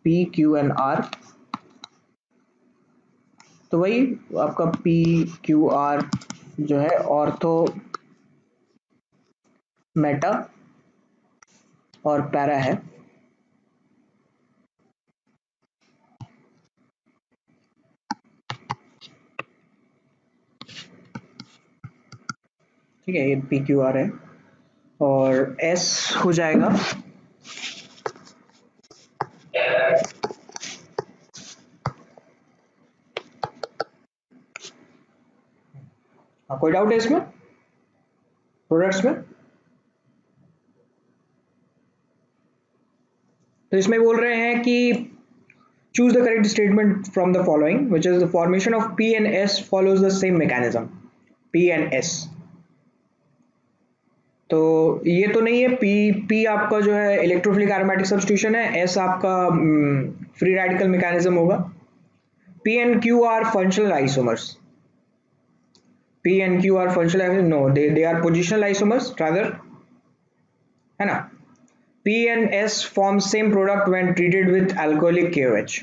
P, Q एंड R। तो वही आपका P, Q, R जो है ऑर्थो, मेटा और पैरा है। ठीक है, ये PQR है और S हो जाएगा कोई डाउट है इसमें प्रोडक्ट्स में? तो इसमें बोल रहे हैं कि choose the correct statement from the following, which is the formation of P and S follows the same mechanism, P and S। तो ये तो नहीं है, P आपका जो है इलेक्ट्रोफिलिक एरोमेटिक सब्स्टिट्यूशन है, S आपका फ्री रेडिकल मैकेनिज्म होगा। P and Q are functional isomers। P and Q are functional isomers? No, they are positional isomers rather, है ना। P and S form same product when treated with alcoholic KOH।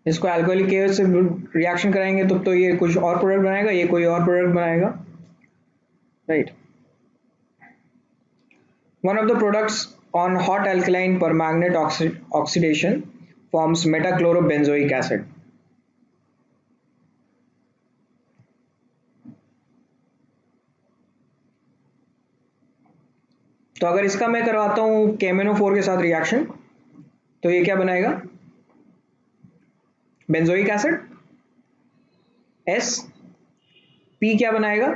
इसको अल्कोहलिक केओएच से रिएक्शन कराएंगे तो ये कुछ और प्रोडक्ट बनाएगा, ये कोई और प्रोडक्ट बनाएगा, right. One of the products on hot alkaline permanganate oxidation forms metachlorobenzoic acid. तो अगर इसका मैं करवाता हूं KMnO4 के साथ रिएक्शन, तो ये क्या बनाएगा? बेंजोइक एसिड S, P क्या बनाएगा?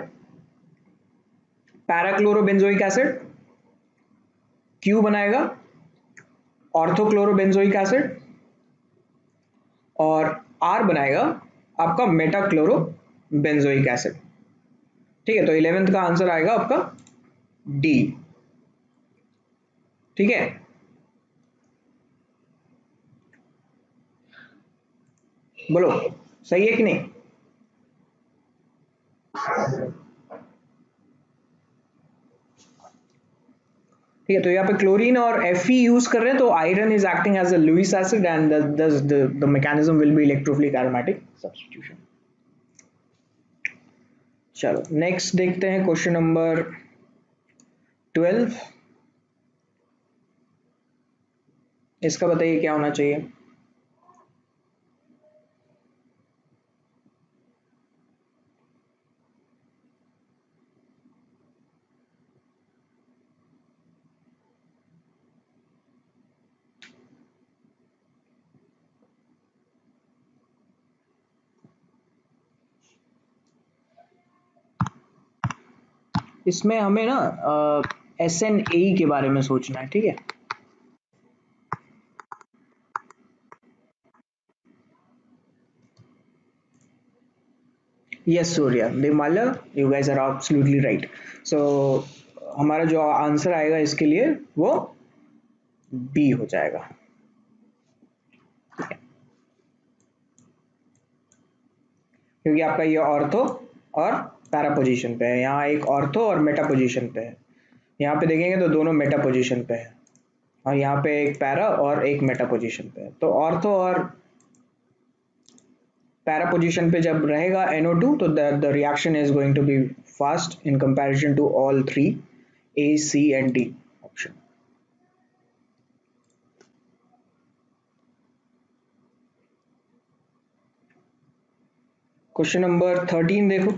पैराक्लोरोबेंजोइक एसिड। Q बनाएगा ऑर्थोक्लोरोबेंजोइक एसिड और R बनाएगा आपका मेटाक्लोरोबेंजोइक एसिड। ठीक है, तो 11th का आंसर आएगा आपका D। ठीक है, बोलो सही है कि नहीं? ठीक है, तो यहाँ पे क्लोरीन और Fe यूज कर रहे हैं, तो iron is acting as a Lewis acid and the mechanism will be electrophilic aromatic substitution. चलो नेक्स्ट देखते हैं क्वेश्चन नंबर 12। इसका बताइए क्या होना चाहिए? इसमें हमें ना SNAE के बारे में सोचना है, ठीक है। Yes Surya, Debmalya, you guys are absolutely right. सो हमारा जो आंसर आएगा इसके लिए वो बी हो जाएगा। क्योंकि आपका ये ऑर्थो और पैरा पोजीशन पे है, यहाँ एक ऑर्थो और मेटा पोजीशन पे है। यहाँ पे देखेंगे तो दोनों मेटा पोजीशन पे है और यहाँ पे एक पैरा और एक मेटा पोजीशन पे है। तो ऑर्थो और para position पे जब रहेगा NO2 तो the reaction is going to be fast in comparison to all three A, C and D option. Question number 13 देखो.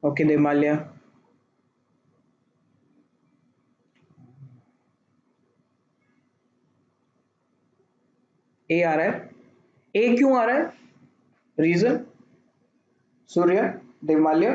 ओके देमाल्या. ए आ रहा है. ए क्यों आ रहा है? रीजन? सूर्य, देवमाल्य.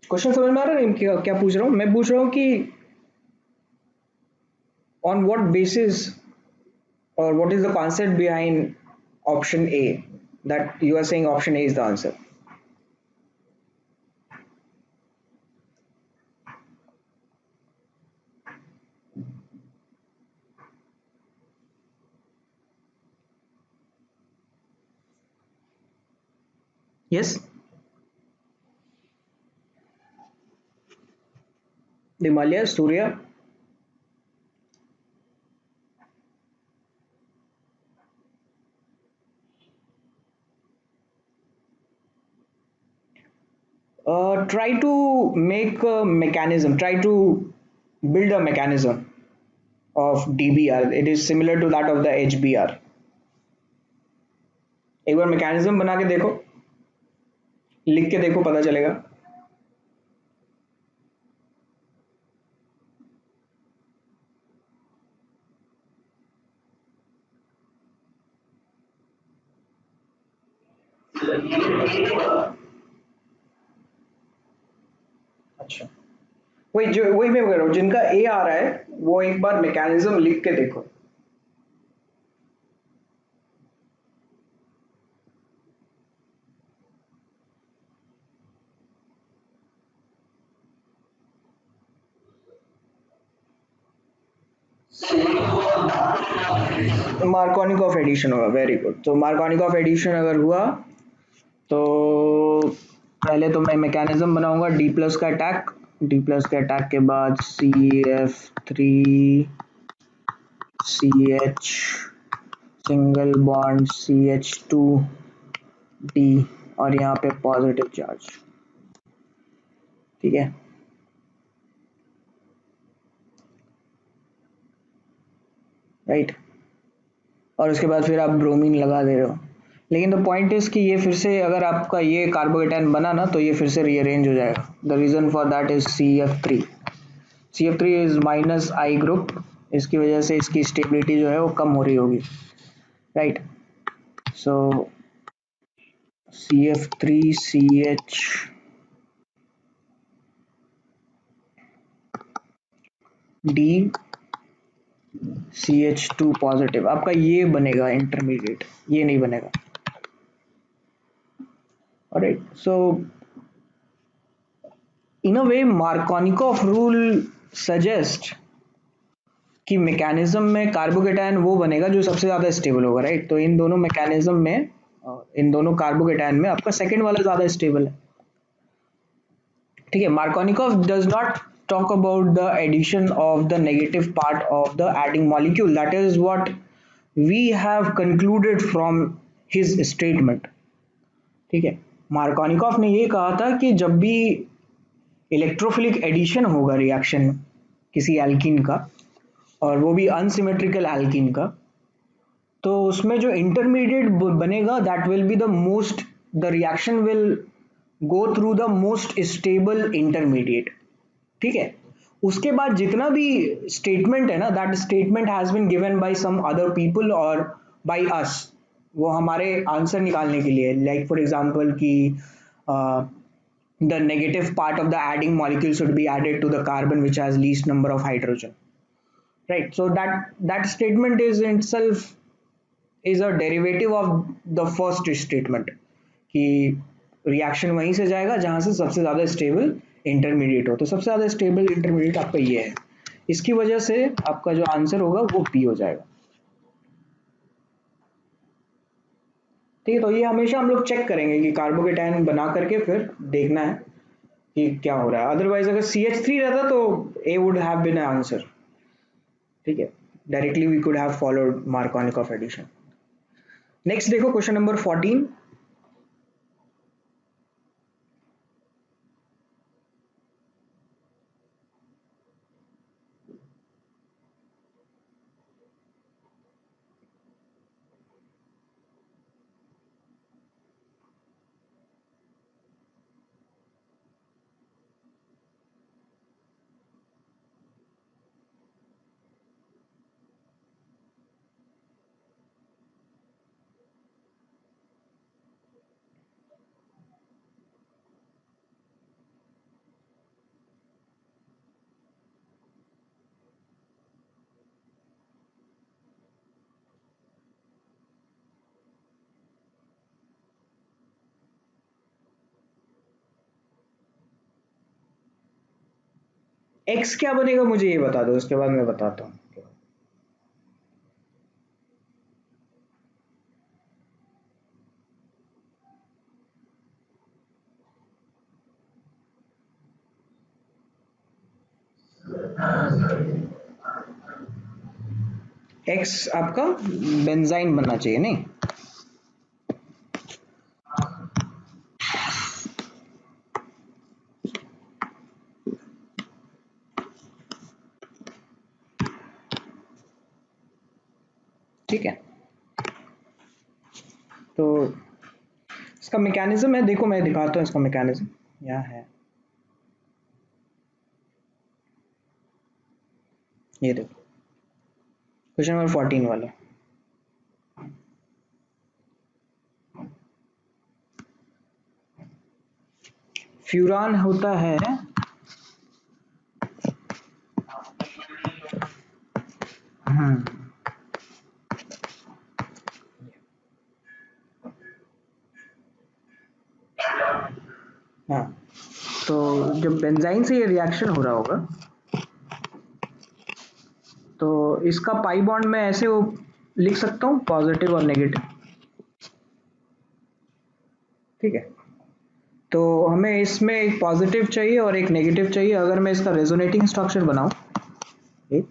क्वेश्चन समझ में आ रहा है? क्या क्या पूछ रहा हूँ? मैं पूछ रहा हूँ कि on what basis or what is the concept behind option A, that you are saying option A is the answer. Yes, Himalaya, Surya. Try to make a mechanism, try to build a mechanism of DBR. It is similar to that of the HBR. एक बार मैकेनिज्म बना के देखो, लिख के देखो, पता चलेगा. अच्छा, वही मैं कह रहा हूँ, जिनका ए आ रहा है वो एक बार मैकेनिज्म लिख के देखो. मार्कोनिक ऑफ एडिशन होगा. Very good. तो मार्कोनिक ऑफ एडिशन अगर हुआ तो पहले तो मैं मैकेनिज्म बनाऊंगा डी प्लस का अटैक. डी प्लस के अटैक के बाद CF3 CH single bond CH2D और यहाँ पे पॉजिटिव चार्ज. ठीक है. राइट. और उसके बाद फिर आप ब्रोमीन लगा दे रहे हो. लेकिन द पॉइंट इज कि ये फिर से अगर आपका ये कार्बोकेटाइन बना ना तो ये फिर से रीअरेंज हो जाएगा. The reason for that is CF3. CF3 is minus I group. इसकी वजह से इसकी स्टेबिलिटी जो है वो कम हो रही होगी. राइट. सो CF3CH D CH2 पॉजिटिव आपका ये बनेगा इंटरमीडिएट. ये नहीं बनेगा. ऑलराइट. सो इन अ वे मार्कोनिकॉफ रूल सजेस्ट कि मैकेनिज्म में कार्बोकेटायन वो बनेगा जो सबसे ज्यादा स्टेबल होगा. राइट. तो इन दोनों मैकेनिज्म में इन दोनों कार्बोकेटायन में आपका सेकंड वाला ज्यादा स्टेबल है. ठीक है. Markovnikov does not talk about the addition of the negative part of the adding molecule. That is what we have concluded from his statement. ठीक है. मार्कोनिकॉफ ने ये कहा था कि जब भी इलेक्ट्रोफिलिक एडिशन होगा रिएक्शन किसी एल्कीन का और वो भी अनसिमेट्रिकल एल्कीन का, तो उसमें जो इंटरमीडिएट बनेगा that will be the most, the reaction will go through the most stable intermediate. ठीक है. उसके बाद जितना भी स्टेटमेंट है ना, that statement has been given by some other people और बाय अस, वो हमारे आंसर निकालने के लिए. लाइक फॉर एग्जांपल कि the negative part of the adding molecule should be added to the carbon which has least number of hydrogen, right? So that statement is in itself is a derivative of the first statement कि रिएक्शन वहीं से जाएगा जहां से सबसे ज्यादा स्टेबल इंटरमीडिएट हो, तो सबसे ज्यादा स्टेबल इंटरमीडिएट आपका ये है, इसकी वजह से आपका जो आंसर होगा वो बी हो जाएगा। ठीक है, तो ये हमेशा हम लोग चेक करेंगे कि कार्बोकेटायन बना करके फिर देखना है कि क्या हो रहा है, अदरवाइज अगर CH3 रहता तो A would have been answer. ठीक है, directly we could have followed Markovnikov addition. Next देखो क्वेश्चन नंबर 14। एक्स क्या बनेगा मुझे ये बता दो, उसके बाद मैं बताता हूँ। एक्स आपका बेंजाइन बनना चाहिए, नहीं? ठीक है, तो इसका मैकेनिज्म है, देखो मैं दिखाता हूँ इसका मैकेनिज्म, यहाँ है, ये देखो क्वेश्चन नंबर 14 वाला। फ्यूरान होता है हाँ, तो जब बेंजाइन से ये रिएक्शन हो रहा होगा तो इसका पाई बॉन्ड में ऐसे वो लिख सकता हूँ, पॉजिटिव और नेगेटिव। ठीक है, तो हमें इसमें एक पॉजिटिव चाहिए और एक नेगेटिव चाहिए। अगर मैं इसका रेजोनेटिंग स्ट्रक्चर बनाऊं, एक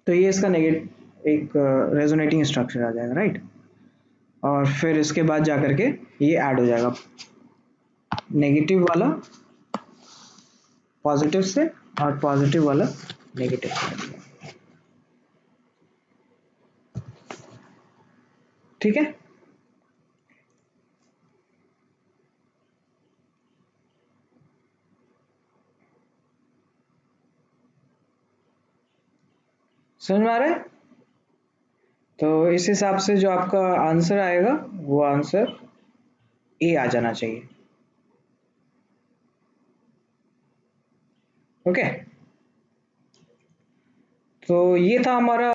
तो ये इसका नेगेटिव एक रेजोनेटिंग स्ट्रक्चर आ जाएगा, राइट? और फिर इसके बाद जाकर के ये ऐड हो जाएगा, नेगेटिव वाला पॉजिटिव से और पॉजिटिव वाला नेगेटिव से। ठीक है, समझ में आ रहा है? तो इस हिसाब से जो आपका आंसर आएगा वो आंसर ए आ जाना चाहिए। ओके, तो ये था हमारा